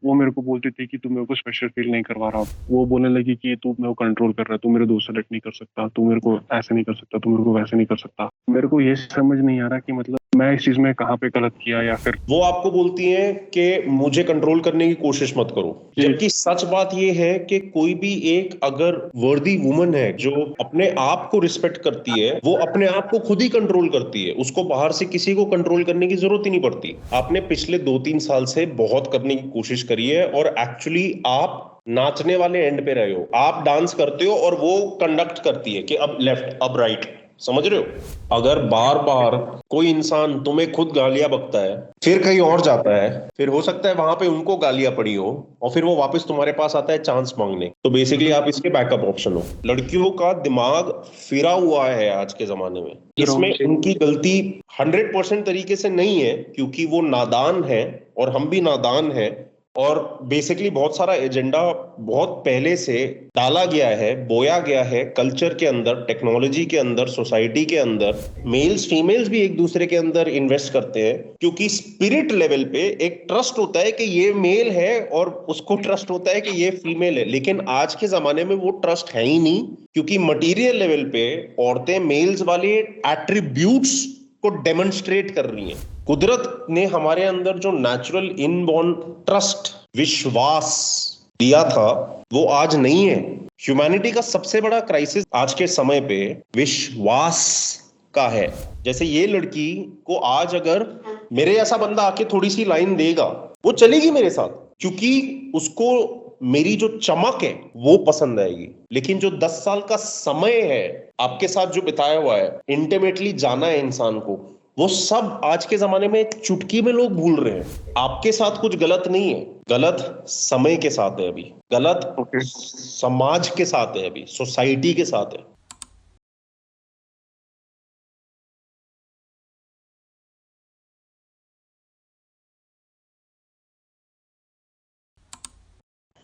वो मेरे को बोलती थी कि तू मेरे को स्पेशल फील नहीं करवा रहा। वो बोलने लगी कि तू मेरे को कंट्रोल कर रहा है, तू मेरे दोस्त सेलेक्ट नहीं कर सकता, तू मेरे को ऐसे नहीं कर सकता, तू मेरे को वैसे नहीं कर सकता। मेरे को ये समझ नहीं आ रहा कि मतलब मैं इस चीज में कहाँ पे गलत किया या फिर। वो आपको बोलती हैं कि मुझे कंट्रोल करने की कोशिश मत करो, जी। जबकि सच बात यह है कि कोई भी एक अगर वर्दी वुमन है जो अपने आप को रिस्पेक्ट करती है, वो अपने आप को खुद ही कंट्रोल करती है, उसको बाहर से किसी को कंट्रोल करने की जरूरत ही नहीं पड़ती। आपने पिछले 2-3 साल से बहुत करने की कोशिश करी है और एक्चुअली आप नाचने वाले एंड पे रहे हो। आप डांस करते हो और वो कंडक्ट करती है कि अब लेफ्ट अब राइट। समझ रहे हो? अगर बार बार कोई इंसान तुम्हें खुद गालियां बकता है, फिर कहीं और जाता है, फिर हो सकता है वहां पे उनको गालियां पड़ी हो, और फिर वो वापस तुम्हारे पास आता है चांस मांगने, तो बेसिकली आप इसके बैकअप ऑप्शन हो। लड़कियों का दिमाग फिरा हुआ है आज के जमाने में। इसमें उनकी गलती 100% तरीके से नहीं है, क्योंकि वो नादान है और हम भी नादान हैं। और बेसिकली बहुत सारा एजेंडा बहुत पहले से डाला गया है, बोया गया है कल्चर के अंदर, टेक्नोलॉजी के अंदर, सोसाइटी के अंदर। मेल्स फीमेल्स भी एक दूसरे के अंदर इन्वेस्ट करते हैं, क्योंकि स्पिरिट लेवल पे एक ट्रस्ट होता है कि ये मेल है और उसको ट्रस्ट होता है कि ये फीमेल है। लेकिन आज के जमाने में वो ट्रस्ट है ही नहीं, क्योंकि मटीरियल लेवल पे औरतें मेल्स वाले एट्रीब्यूट्स को डेमोन्स्ट्रेट कर रही हैं। कुदरत ने हमारे अंदर जो नेचुरल इनबॉर्न ट्रस्ट, विश्वास दिया था, वो आज नहीं है। ह्यूमैनिटी का सबसे बड़ा क्राइसिस आज के समय पे विश्वास का है। जैसे ये लड़की को आज अगर मेरे जैसा बंदा आके थोड़ी सी लाइन देगा, वो चलेगी मेरे साथ, क्योंकि उसको मेरी जो चमक है वो पसंद आएगी। लेकिन जो 10 साल का समय है आपके साथ जो बिताया हुआ है, इंटीमेटली जाना है इंसान को, वो सब आज के जमाने में चुटकी में लोग भूल रहे हैं। आपके साथ कुछ गलत नहीं है, गलत समय के साथ है अभी, गलत ओके। समाज के साथ है अभी, सोसाइटी के साथ है।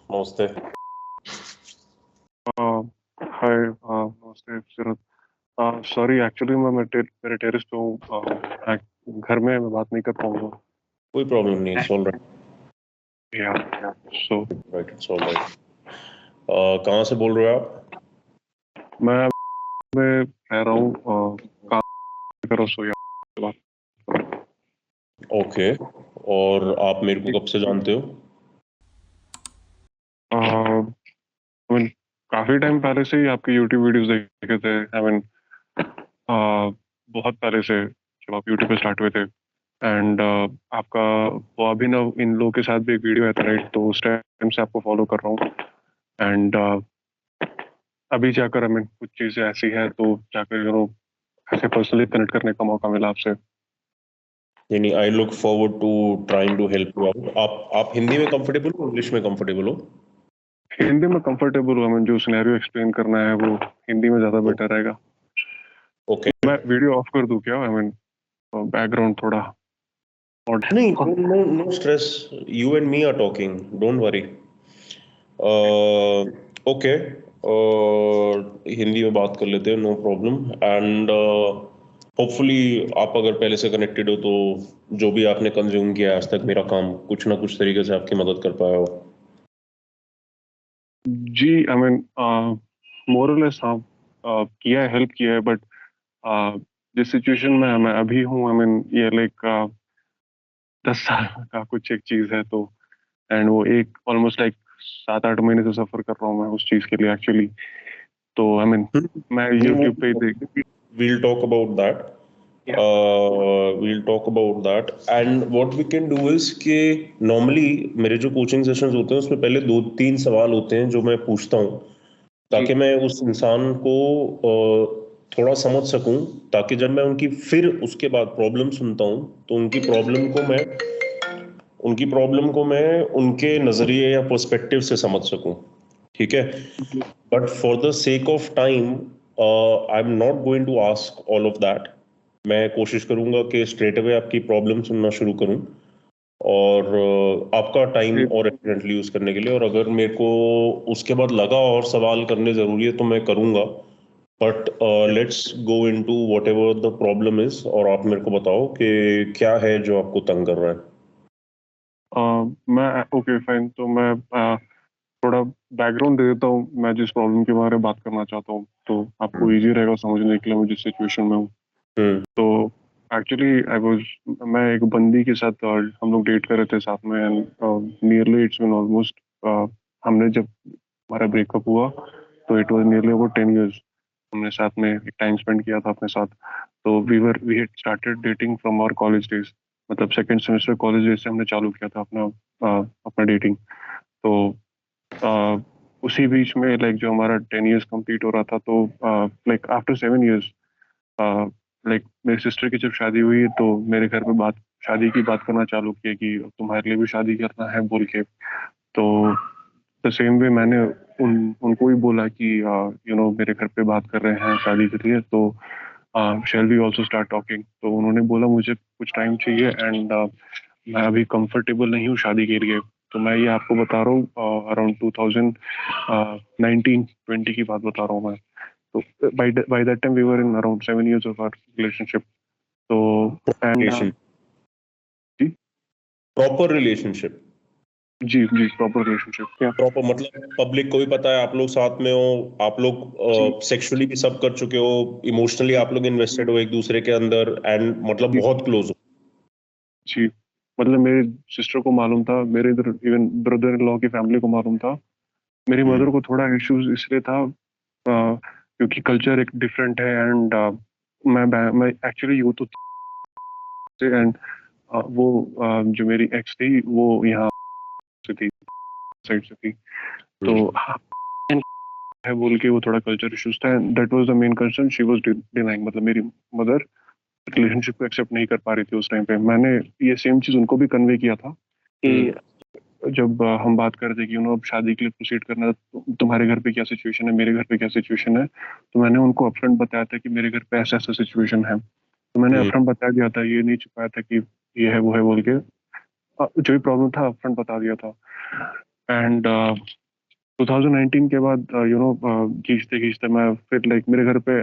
नमस्ते। हाय, नमस्ते सीरत। सॉरी, एक्चुअली मैं मेरे टेरेस पे हूँ। घर में मैं बात नहीं कर पाऊंगा। कोई प्रॉब्लम नहीं, इट्स ऑल या सो राइट, इट्स ऑल राइट। कहाँ से बोल रहे हो आप? मैं में रह रहा हूँ। काम कर रहा हूँ। बात ओके। और आप मेरे को कब से जानते हो? आई मीन काफी टाइम पहले से ही आपके यूट्यूब वीडियोस देखे थे। आई मीन बहुत पहले से जब आप यूट्यूब पे स्टार्ट हुए थे। एंड आपका वो अभिनव इन लोगों के साथ भी एक वीडियो है था, राइट? तो उस टाइम से आपको फॉलो कर रहा हूँ। एंड अभी जाकर आई मीन कुछ चीजें ऐसी है तो जाकर ऐसे पर्सनली कनेक्ट करने का मौका मिला आपसे। यानी I look forward to trying to help you out. आप हिंदी में कंफर्टेबल हो, इंग्लिश में कंफर्टेबल हो? हिंदी में कंफर्टेबल हूँ। हमें जो सिनेरियो एक्सप्लेन करना है वो हिंदी में ज्यादा बेटर रहेगा। ओके। मैं वीडियो ऑफ कर दूं क्या? आई मीन बैकग्राउंड थोड़ा और। नहीं, no no stress, you and me are talking, don't worry. Okay, Hindi में बात कर लेते हैं, नो प्रॉब्लम। एंड होपफुली आप अगर पहले से कनेक्टेड हो तो जो भी आपने कंज्यूम किया आज तक, मेरा काम कुछ ना कुछ तरीके से आपकी मदद कर पाया हो। जी, आई मीन मोरलेस हाँ, किया है, हेल्प किया है। बट जिस सिचुएशन में मैं अभी हूँ, आई मीन ये लाइक 10 साल का कुछ एक चीज है तो। एंड वो एक ऑलमोस्ट लाइक 7-8 महीने से सफर कर रहा हूँ मैं उस चीज के लिए एक्चुअली। तो आई मीन मैं यूट्यूब पे ही देख। We'll talk about that. We'll talk about that. And what we can do is कि normally मेरे जो कोचिंग सेशंस होते हैं उसमें पहले 2-3 सवाल होते हैं जो मैं पूछता हूँ, ताकि मैं उस इंसान को थोड़ा समझ सकूं, ताकि जब मैं उनकी फिर उसके बाद प्रॉब्लम सुनता हूं तो उनकी प्रॉब्लम को मैं उनके नजरिए या पर्सपेक्टिव से समझ सकूं। ठीक है? But for the sake of time I am not going to ask all of that. मैं कोशिश करूंगा कि स्ट्रेट अवे आपकी प्रॉब्लम सुनना शुरू करूं और आपका टाइम और एफिशिएंटली यूज करने के लिए। और अगर मेरे को उसके बाद लगा और सवाल करने जरूरी है तो मैं करूंगा। But let's go into what ever the problem is, और आप मेरे को बताओ कि क्या है जो आपको तंग कर रहा है। मैं ओके फाइन, तो मैं थोड़ा बैकग्राउंड दे देता हूँ मैं जिस प्रॉब्लम के बारे में बात करना चाहता हूँ, तो आपको इजी रहेगा समझने के लिए मैं जिस सिचुएशन में हूँ। हम्म। तो एक्चुअली आई वाज मैं एक बंदी के साथ हम लोग डेट कर रहे थे साथ में, and nearly it's been almost हमने जब हमारा ब्रेकअप हुआ तो it was nearly about 10 years हमने साथ में एक टाइम स्पेंड किया था अपने साथ। तो we had started dating from our college days, मतलब सेकंड सेमेस्टर कॉलेज डेज से हमने चालू किया था अपना डेटिंग। तो अ, उसी बीच में लाइक जो हमारा 10 years कंप्लीट हो रहा था, तो लाइक आफ्टर 7 years लाइक मेरी सिस्टर की जब शादी हुई तो मेरे घर पे बात शादी की बात करना चालू किया कि तुम्हारे लिए भी शादी करना है बोल के। तो द सेम वे मैंने उनको भी बोला कि मेरे घर पे बात कर रहे हैं शादी के लिए, तो shall we also start talking. तो उन्होंने बोला मुझे कुछ टाइम चाहिए, एंड मैं अभी कंफर्टेबल नहीं हूँ शादी के लिए। तो मैं ये आपको बता रहा हूँ अराउंड 2019-20 की बात बता रहा हूँ मैं। तो by that time we were in around 7 years of our relationship. तो एंड रिलेशन जी प्रॉपर रिलेशनशिप। जी जी प्रॉपर रिलेशनशिप या प्रॉपर मतलब पब्लिक को भी पता है आप लोग साथ में हो, आप जी लोग सेक्सुअली भी सब कर चुके हो, इमोशनली आप लोग इन्वेस्टेड हो एक दूसरे के अंदर, एंड मतलब जी बहुत क्लोज हो। जी। मतलब मेरे सिस्टर को मालूम था, मेरे इधर इवन ब्रदर इन लॉ की फैमिली को मालूम था। मेरी हम्म। मदर को थोड़ा इश्यूज इसलिए था क्योंकि कल्चर एक डिफरेंट है, एंड मैं एक्चुअली यूथ से, एंड वो जो मेरी एक्स थी वो यहाँ से थी, साइड से थी। तो हम्म। हाँ, है बोल के वो थोड़ा कल्चर इश्यूज था, that was the main concern she was denying. मतलब मेरी मदर रिलेशनशिप को एक्सेप्ट नहीं कर पा रही थी उस टाइम पे। मैंने ये सेम चीज उनको भी कन्वे किया था कि हम्म। जब हम बात कर रहे थे कि अब शादी के लिए प्रोसीड करना है, तो तुम्हारे घर पे क्या सिचुएशन है, मेरे घर पे क्या सिचुएशन है। तो मैंने उनको अपफ्रंट बताया था कि मेरे घर पे ऐसा ऐसा सिचुएशन है। तो मैंने हम्म। अपफ्रंट बता दिया था, ये नहीं छुपाया था कि ये है वो है बोल के। जो भी प्रॉब्लम था अपफ्रंट बता दिया था। एंड 2019 के बाद खींचते खींचते मैं फिर लाइक मेरे घर पे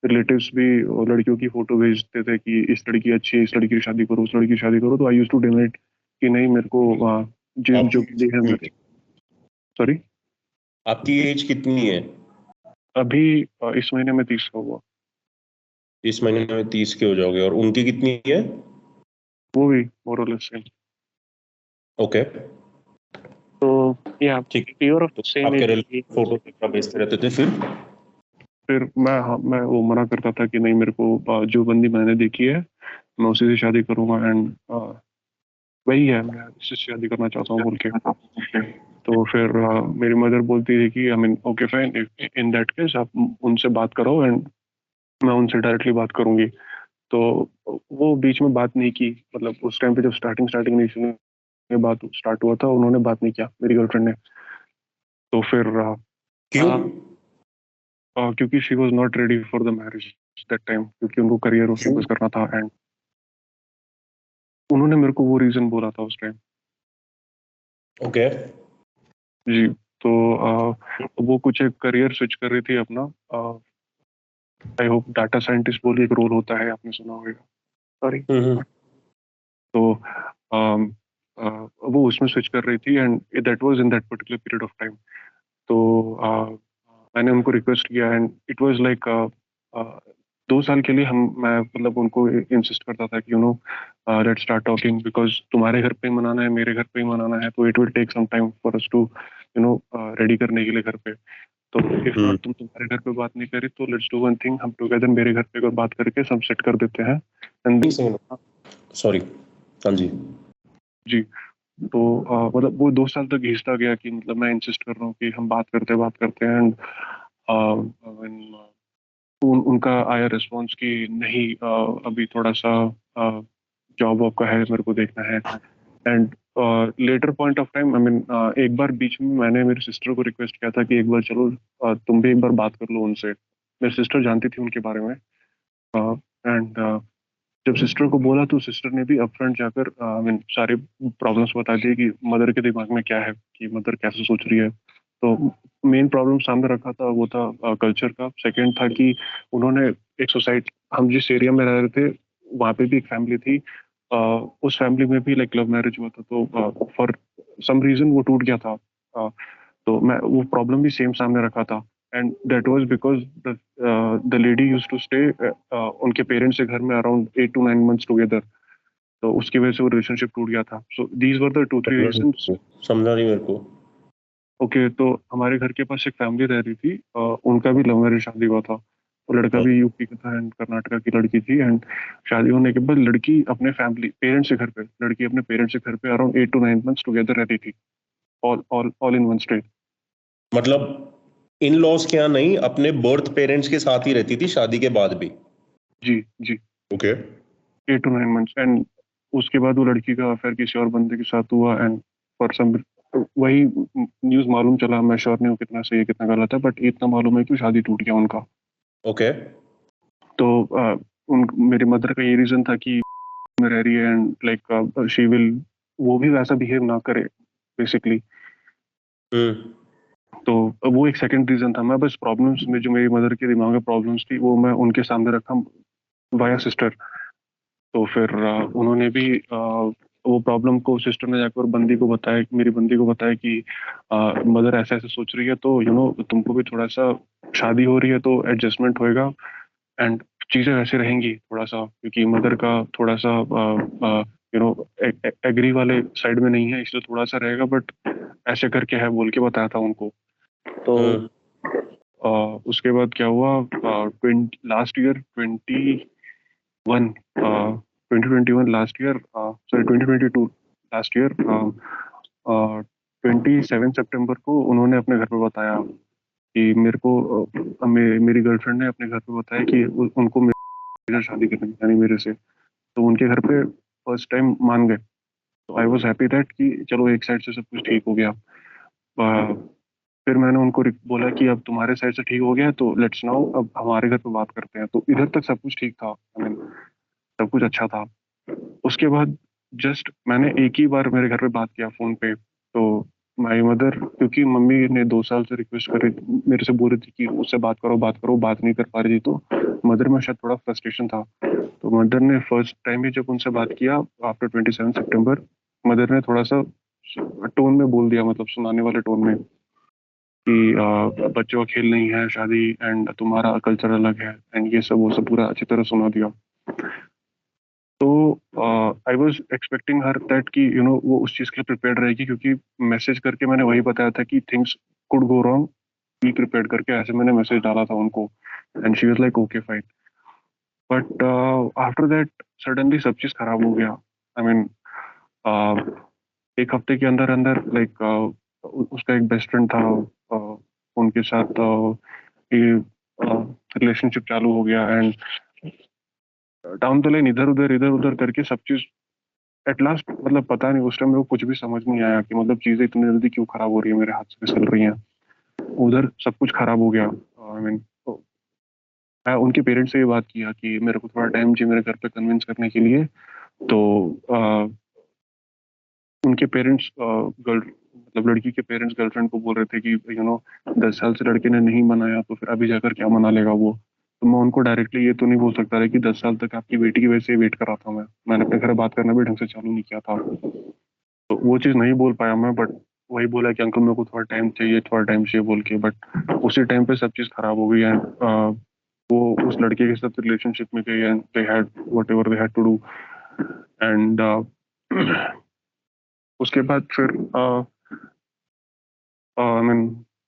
रिलेटिव्स भी लड़कियों की फोटो भेजते थे कि इस लड़की अच्छी है, इस लड़की की शादी करो, उस लड़की की शादी करो। तो आई यूज टू डिनाइट कि नहीं, मेरे को जो जो आपकी एज बंदी है कितनी मेरे। है? सॉरी। आपकी एज कितनी है? अभी इस महीने में 30 का हुआ। इस महीने में 30 के हो जाओगे, और उनकी कितनी है? वो भी मोर और लेस सेम। ओके। तो या ठीक। प्योर ऑफ तो सेम आपके एज। रिलेटिव फोटो कितना भेजते रहते थे फिर? फिर मैं वो मना करता था कि नहीं, मेरे को जो बंदी मैंने देखी है मैं उसी से शादी करूंगा, एंड वही है, मैं इससे शादी करना चाहता हूँ बोल के। तो फिर मेरी मदर बोलती थी कि I mean okay fine, in that case आप उनसे बात करो, एंड मैं उनसे डायरेक्टली बात करूंगी। तो वो बीच में बात नहीं की, मतलब उस टाइम पे जब स्टार्टिंग स्टार्टिंग में बात स्टार्ट हुआ था, उन्होंने बात नहीं किया मेरी गर्लफ्रेंड ने। तो फिर क्यों? क्योंकि she was not ready for the marriage that time, क्योंकि उनको करियर क्यों? फोकस करना था, एंड उन्होंने मेरे को वो रीजन बोला था उस टाइम। ओके। जी। तो वो कुछ एक करियर स्विच कर रही थी अपना। आई होप डाटा साइंटिस्ट बोलिए एक रोल होता है, आपने सुना होगा। सॉरी। हम्म। तो अम, वो उसमें स्विच कर रही थी, and that was in that particular period of time. तो मैंने उनको रिक्वेस्ट किया, एंड इट वाज लाइक 2 साल के लिए मैं मतलब उनको इंसिस्ट करता था कि लेट्स स्टार्ट टॉकिंग, बिकॉज तुम्हारे घर पे ही मनाना है, मेरे घर पे ही मनाना है, तो it will take some time for us to ready करने के लिए घर पे। तो इफ हम्म। नॉट, तुम तुम्हारे घर पे बात नहीं करी तो लेट्स डू वन थिंग, हम टुगेदर मेरे घर पे एक बार बात करके सब सेट कर देते हैं, एंड एक सेकंड। सॉरी। हाँ जी। जी। तो मतलब वो 2 साल तक घिसता गया कि मतलब मैं इंसिस्ट कर रहा हूँ कि हम बात करते हैं, एंड उनका आया रिस्पॉन्स कि नहीं, अभी थोड़ा सा जॉब वॉब का है, मेरे को देखना है। And later point of time I mean एक बार बीच में मैंने मेरी सिस्टर को रिक्वेस्ट किया था कि एक बार चलो तुम भी एक बार बात कर लो उनसे। मेरी सिस्टर जानती थी उनके बारे में, एंड जब सिस्टर को बोला तो सिस्टर ने भी अपफ्रंट जाकर आई मीन सारे प्रॉब्लम्स बता दिए कि मदर के दिमाग में क्या है, कि मदर कैसे सोच रही है। तो मेन प्रॉब्लम सामने रखा था वो था कल्चर का। सेकंड था कि उन्होंने एक सोसाइटी, हम जिस एरिया में रह रहे थे वहाँ पे भी एक फैमिली थी, उस फैमिली में भी लाइक लव मैरिज हुआ था, तो फॉर सम रीजन वो टूट गया था। तो मैं वो प्रॉब्लम भी सेम सामने रखा था, and that was because the lady used to stay उनके पेरेंट्स के घर में अराउंड 8 to 9 months टुगेदर। तो उसकी वजह से वो रिलेशनशिप टूट गया था। So these were the 2-3 reasons. समझा नहीं मेरे को। ओके, तो हमारे घर के पास एक फैमिली रह रही थी, उनका भी लव मैरिज शादी हुआ था। वो लड़का भी यूपी का था एंड कर्नाटका की लड़की थी, एंड शादी होने के बाद लड़की अपने फैमिली पेरेंट्स के घर पे, लड़की अपने पेरेंट्स के घर पे अराउंड 8 to 9 months टुगेदर रहती थी, ऑल इन वन स्टे। मतलब इन लॉज के यहाँ नहीं, अपने बर्थ पेरेंट्स के साथ ही रहती थी शादी के बाद भी? जी जी। ओके। 8 to 9 months, एंड उसके बाद वो लड़की का अफेयर किसी और बंदे के साथ हुआ, एंड फॉर सम वही न्यूज मालूम चला। मैं श्योर नहीं हूँ कितना सही है कितना गलत है, बट इतना मालूम है कि शादी टूट गया उनका। ओके। तो मेरी मदर का ये रीजन था कि में रह रही है एंड लाइक शी विल, वो भी वैसा बिहेव ना करे बेसिकली। हम्म। तो वो एक सेकंड रीजन था। मैं बस प्रॉब्लम्स में जो मेरी मदर के दिमाग में प्रॉब्लम्स थी वो मैं उनके सामने रखा वाया सिस्टर। तो फिर उन्होंने भी वो प्रॉब्लम को सिस्टर ने जाकर बंदी को बताया, मेरी बंदी को बताया कि मदर ऐसा ऐसा सोच रही है, तो तुमको भी थोड़ा सा शादी हो रही है तो एडजस्टमेंट होएगा, एंड चीजें वैसे रहेंगी थोड़ा सा, क्योंकि मदर का थोड़ा सा एग्री वाले साइड में नहीं है, इसलिए थोड़ा सा रहेगा, बट ऐसे करके है बोल के बताया था उनको। तो हम्म। उसके बाद क्या हुआ, last year 21 2021 last year, sorry 2022 last year 27 सितंबर को उन्होंने अपने घर पे बताया कि मेरे को मेरी गर्लफ्रेंड ने अपने घर पे बताया कि उनको मेरे से शादी करनी है, यानी मेरे से। तो उनके घर पे फर्स्ट टाइम मान गए। तो आई वॉज हैप्पी दैट कि चलो एक साइड से सब कुछ ठीक हो गया। फिर मैंने उनको बोला कि अब तुम्हारे साइड से ठीक हो गया है, तो लेट्स नाउ अब हमारे घर पे बात करते हैं। तो इधर तक सब कुछ ठीक था, आई मीन सब कुछ अच्छा था। उसके बाद जस्ट मैंने एक ही बार मेरे घर पे बात किया फोन पे। तो माई मदर, क्योंकि मम्मी ने 2 साल से रिक्वेस्ट कर रही, मेरे से बोल रही थी कि उससे बात करो बात करो, बात नहीं कर पा रही थी, तो मदर में शायद थोड़ा फ्रस्ट्रेशन था। तो मदर ने फर्स्ट टाइम ही जब उनसे बात किया आफ्टर 27 सितंबर, मदर ने थोड़ा सा टोन में बोल दिया, मतलब सुनाने वाले टोन में, कि बच्चों का खेल नहीं है शादी, एंड तुम्हारा कल्चर अलग है, एंड ये सब वो सब पूरा अच्छी तरह सुना दिया। तो I was expecting her that कि वो उस चीज़ के लिए प्रिपेयर्ड रहेगी, क्योंकि मैसेज करके मैंने वही बताया था कि things could go wrong, be prepared करके ऐसे मैंने मैसेज डाला था उनको, and she was like okay fine. But after that suddenly सब चीज़ खराब हो गया। आई मीन एक हफ्ते के अंदर अंदर लाइक उसका एक बेस्ट फ्रेंड था, उनके साथ ये रिलेशनशिप चालू हो गया, एंड डाउन द लाइन इधर उधर करके सब चीज एट लास्ट, मतलब पता नहीं उस टाइम मेरे को कुछ भी समझ नहीं आया कि मतलब चीजें इतनी जल्दी क्यों खराब हो रही है, मेरे हाथ से फिसल रही हैं। उधर सब कुछ खराब हो गया। आई मीन मैं उनके पेरेंट्स से ये बात किया कि मेरे को थोड़ा टाइम चाहिए मेरे घर पे कन्विंस करने के लिए। तो उनके पेरेंट्स गर्ल मतलब लड़की के पेरेंट्स गर्लफ्रेंड को बोल रहे थे कि 10 साल से लड़के ने नहीं मनाया, तो फिर अभी जाकर क्या मना लेगा वो। तो मैं उनको डायरेक्टली ये तो नहीं बोल सकता था कि 10 साल तक आपकी बेटी की वजह से वेट कर रहा था मैंने अपने घर बात करना भी ढंग से चालू नहीं किया था। तो वो चीज़ नहीं बोल पाया मैं, बट वही बोला कि अंकल मेरे को थोड़ा टाइम चाहिए बोल के। बट उसी टाइम पे सब चीज़ खराब हो गई, एंड वो उस लड़के के साथ रिलेशनशिप में गई, and they had whatever they had to do. And उसके बाद फिर आई मीन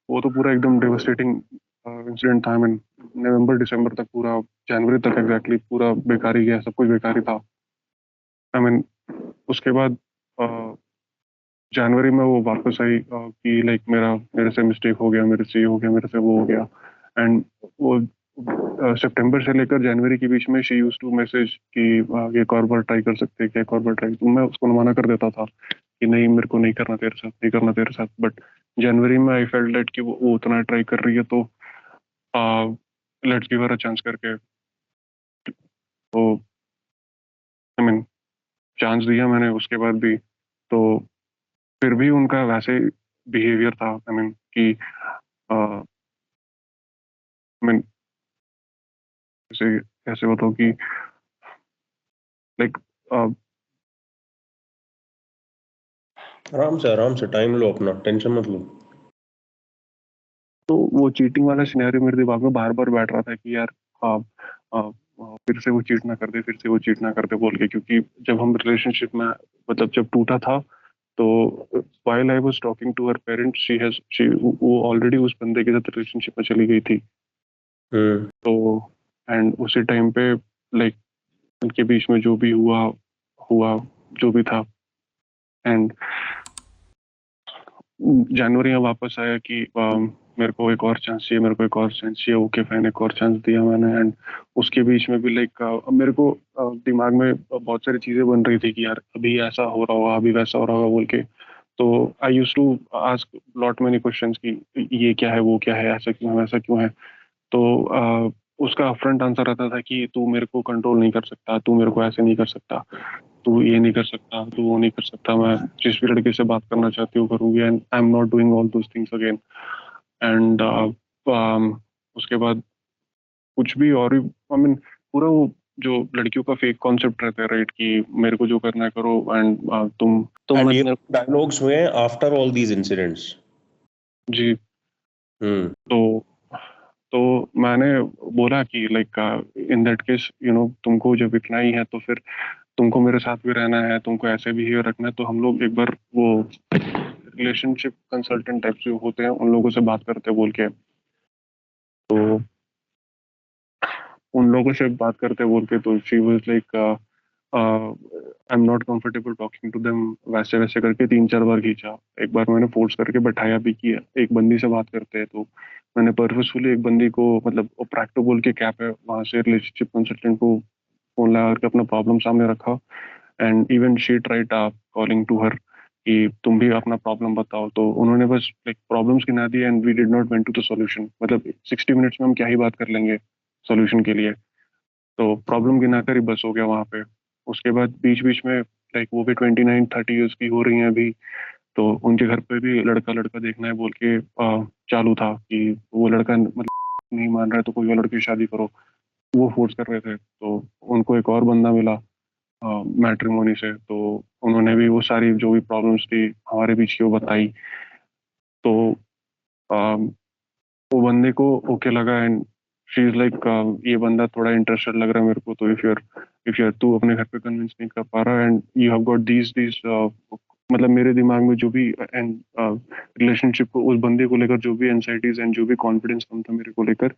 वो तो पूरा एकदम डेवस्टेटिंग इंसिडेंट था। आई मीन नवंबर दिसंबर तक, पूरा जनवरी तक एग्जैक्टली पूरा बेकार ही गया, सब कुछ बेकार ही था। आई मीन उसके बाद जनवरी में वो वापस आई कि लाइक मेरे से मिस्टेक हो गया, मेरे से ये हो गया, मेरे से वो हो गया। एंड वो सितंबर से लेकर जनवरी के बीच में शी यूज टू मैसेज कि ये एक और बार ट्राई कर सकते हैं क्या, एक और बार ट्राई। तो मैं उसको मना कर देता था कि नहीं, मेरे को नहीं करना तेरे साथ, नहीं करना तेरे साथ। बट जनवरी में आई फेल्ट दैट कि वो उतना ट्राई कर रही है, तो let's give her a chance करके। तो आई मीन चांस दिया मैंने उसके बाद भी, तो फिर भी उनका वैसे बिहेवियर था। आई मीन कि आई मीन कैसे कैसे बताऊँ कि लाइक आराम से टाइम लो अपना, टेंशन मत लो। तो वो चीटिंग वाला सिनेरियो मेरे दिमाग में बार बार बैठ रहा था कि यार आ, आ, फिर से वो चीट ना कर दे, फिर से वो चीट ना कर दे बोल के, क्योंकि जब हम रिलेशनशिप में, मतलब जब टूटा था, तो while I was talking to her parents, वो ऑलरेडी उस बंदे के साथ रिलेशनशिप में चली गई थी। हम्म। तो एंड उसी टाइम पे लाइक उनके बीच में जो भी हुआ हुआ जो भी था, एंड जनवरी में वापस आया कि मेरे को एक और चांस चाहिए, मेरे को एक और चांस चाहिए। ओके फाइन, एक और चांस दिया मैंने। एंड उसके बीच में भी लाइक मेरे को दिमाग में बहुत सारी चीजें बन रही थी कि यार अभी ऐसा हो रहा होगा, अभी वैसा हो रहा होगा बोल के। तो I use to ask lot many questions कि ये क्या है, वो क्या है, ऐसा क्यों है, वैसा क्यों है। तो उसका अपफ्रंट आंसर रहता था कि तू मेरे को कंट्रोल नहीं कर सकता, तू मेरे को ऐसे नहीं कर सकता, तू ये नहीं कर सकता, तू वो नहीं कर सकता। मैं जिस भी लड़के से बात करना चाहती हूँ करूंगी, and I am not doing all those things again. And उसके बाद कुछ भी और भी, आई मीन पूरा वो जो लड़कियों का फेक कॉन्सेप्ट रहता है, राइट, कि मेरे को जो करना है करो, एंड तुम एंड मत ये मेरे डायलॉग्स हुए आफ्टर ऑल दीज इंसिडेंट्स। जी। हम्म। तो तो मैंने बोला कि लाइक इन दैट केस तुमको जब इतना ही है तो फिर तुमको मेरे साथ भी रहना है, तुमको ऐसे बिहेव रखना है, तो हम लोग एक बार वो रिलेशनशिप कंसल्टेंट टाइप से होते हैं, उन लोगों से बात करते हैं बोल के। तो उन लोगों से बात करते बोल के, तो she was like I am not comfortable talking to them, वैसे वैसे करके 3 4 बार खींचा। एक बार मैंने फोर्स करके बैठाया भी कि एक बंदी से बात करते हैं। तो मैंने पर्पसफुली एक बंदी को, मतलब प्रैक्टो बोल के कैप है वहां से, रिलेशनशिप कंसल्टेंट को फोन लगा करके अपना प्रॉब्लम सामने रखा। And even she tried calling to her कि तुम भी अपना प्रॉब्लम बताओ। तो उन्होंने बस लाइक प्रॉब्लम्स गिना दी, and we did not went to the solution. मतलब 60 मिनट्स में हम क्या ही बात कर लेंगे सॉल्यूशन के लिए। तो प्रॉब्लम गिनाकर ही बस हो गया वहां पे। उसके बाद बीच बीच में लाइक वो भी 29 30 ईयर्स की हो रही हैं अभी। तो उनके घर पे भी लड़का लड़का देखना है बोल के चालू था कि वो लड़का मतलब नहीं मान रहा है तो कोई और लड़की से शादी करो, वो फोर्स कर रहे थे। तो उनको एक और बंदा मिला मैट्रिमोनी से। तो उन्होंने भी वो सारी जो भी प्रॉब्लम्स थी हमारे बीच की वो बताई। तो वो बंदे को ओके लगा, एंड शी इज लाइक ये बंदा थोड़ा इंटरेस्टेड लग रहा है मेरे को। तो इफ यूर तू अपने घर पे कन्विंस नहीं कर पा रहा, and you have got these these मतलब मेरे दिमाग में जो भी एंड रिलेशनशिप को उस बंदे को लेकर जो भी एंजाइटीज एंड जो भी कॉन्फिडेंस कम था मेरे को लेकर,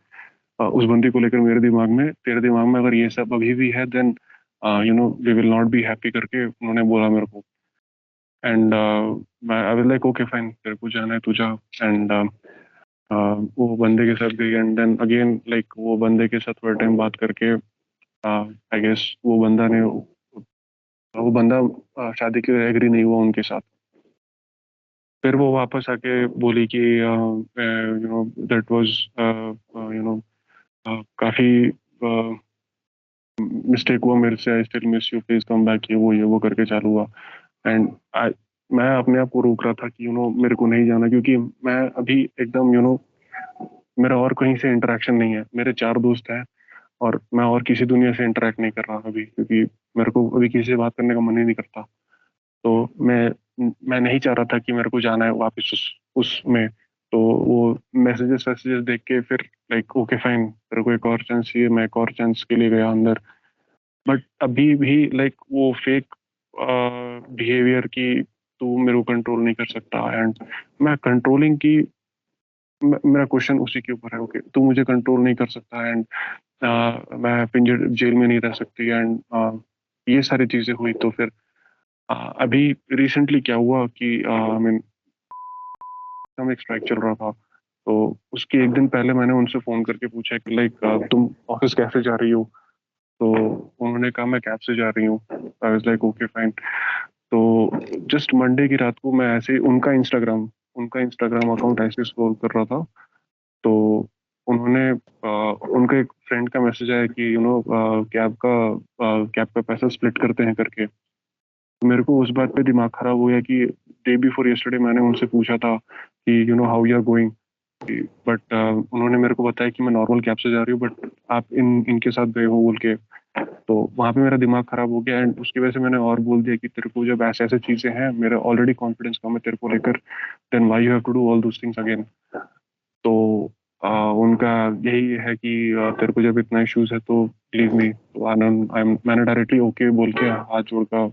उस बंदी को लेकर मेरे दिमाग में, तेरे दिमाग में अगर ये सब अभी भी है, then we will not be happy करके उन्होंने बोला मेरे को। एंड मैं I was like okay fine, तेरे को जाना है तू जा। एंड वो बंदे के साथ गई, एंड देन अगेन लाइक वो बंदे के साथ थोड़ा टाइम बात करके आई गेस वो बंदा शादी के लिए एग्री नहीं हुआ उनके साथ। फिर वो वापस आके बोली कि दैट वाज काफी मिस्टेक हुआ मेरे से, I still miss you, please come back, ये वो करके चालू हुआ। एंड मैं अपने आप को रोक रहा था कि मेरे को नहीं जाना, क्योंकि मैं अभी एकदम मेरा और कहीं से इंटरेक्शन नहीं है। मेरे 4 दोस्त हैं और मैं और किसी दुनिया से इंटरेक्ट नहीं कर रहा अभी, क्योंकि मेरे को अभी किसी से बात करने का मन ही नहीं करता। तो मैं नहीं चाह रहा था कि मेरे को जाना है वापस उसमें। तो वो मैसेजेस वैसेजेस देख के फिर लाइक ओके फाइन, तेरे को एक और चांस चाहिए, मैं एक और चांस के लिए गया अंदर। बट अभी भी लाइक वो फेक बिहेवियर की तू मेरे को कंट्रोल नहीं कर सकता। एंड मैं कंट्रोलिंग की मेरा क्वेश्चन उसी के ऊपर है। ओके, तू मुझे कंट्रोल नहीं कर सकता, एंड मैं पिंजर जेल में नहीं रह सकती, एंड ये सारी चीजें हुई। तो फिर अभी रिसेंटली क्या हुआ कि आई मीन हम एक स्ट्राइक चल रहा था। तो उसके एक दिन पहले मैंने उनसे फोन करके पूछा कि लाइक तुम ऑफिस कैसे जा रही हो। तो उन्होंने कहा मैं कैब से जा रही हूँ। आई वाज लाइक ओके फाइन। तो जस्ट मंडे की रात को मैं ऐसे ही उनका इंस्टाग्राम अकाउंट ऐसे स्क्रॉल कर रहा था। तो उन्होंने उनका एक फ्रेंड का मैसेज आया कि कैब का पैसा स्प्लिट करते हैं करके। तो मेरे को उस बात पे दिमाग खराब हो गया कि डे बिफोर यस्टरडे मैंने उनसे पूछा था कि how you are going. But उन्होंने मेरे को बताया कि मैं नॉर्मल कैब से जा रही हूँ, बट आप इनके साथ गए हो बोल के। तो वहां पे मेरा दिमाग खराब हो गया, एंड उसकी वजह से मैंने और बोल दिया कि तेरे को जब ऐसे ऐसे चीजें हैं, मेरा ऑलरेडी कॉन्फिडेंस कम है तेरे को लेकर, then why you have to do all those things again. तो उनका यही है कि तेरे को जब इतना इश्यूज है तो लीव मी। तो मैंने डायरेक्टली ओके बोल के हाथ जोड़ का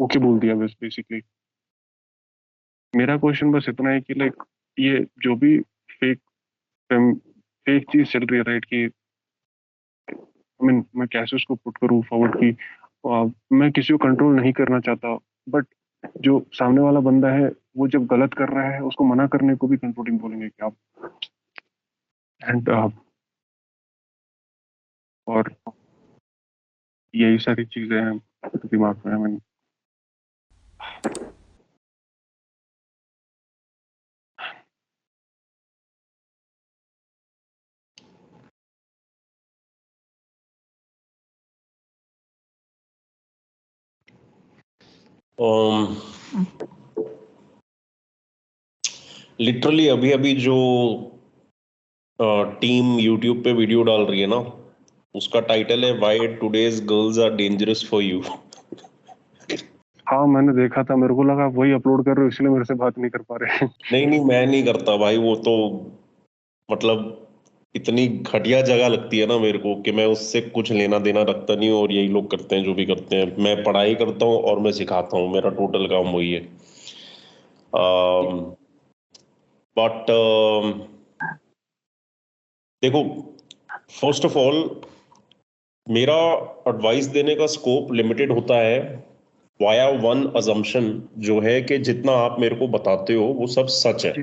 ओके बोल दिया बस बेसिकली। मेरा क्वेश्चन बस इतना है कि लाइक ये जो भी फेक फेक चीज चल रही है राइट, कि आई मीन मैं कैसे उसको पुट करूँ फॉरवर्ड की मैं किसी को कंट्रोल नहीं करना चाहता, बट जो सामने वाला बंदा है वो जब गलत कर रहा है उसको मना करने को भी कंट्रोलिंग बोलेंगे क्या आप? एंड और यही सारी चीजें हैं दिमाग में। आई मीन लिटरली अभी अभी जो टीम यूट्यूब पे वीडियो डाल रही है ना, उसका टाइटल है why today's girls are dangerous for you. हाँ मैंने देखा था, मेरे को लगा आप वही अपलोड कर रहे हो इसलिए मेरे से बात नहीं कर पा रहे। नहीं नहीं, मैं नहीं करता भाई, वो तो मतलब इतनी घटिया जगह लगती है ना मेरे को कि मैं उससे कुछ लेना देना रखता नहीं हूँ, और यही लोग करते हैं जो भी करते हैं। मैं पढ़ाई करता हूँ और मैं सिखाता हूँ, मेरा टोटल काम वही है। बट देखो, फर्स्ट ऑफ ऑल मेरा एडवाइस देने का स्कोप लिमिटेड होता है वाया वन अजम्पशन, जो है कि जितना आप मेरे को बताते हो वो सब सच है। जी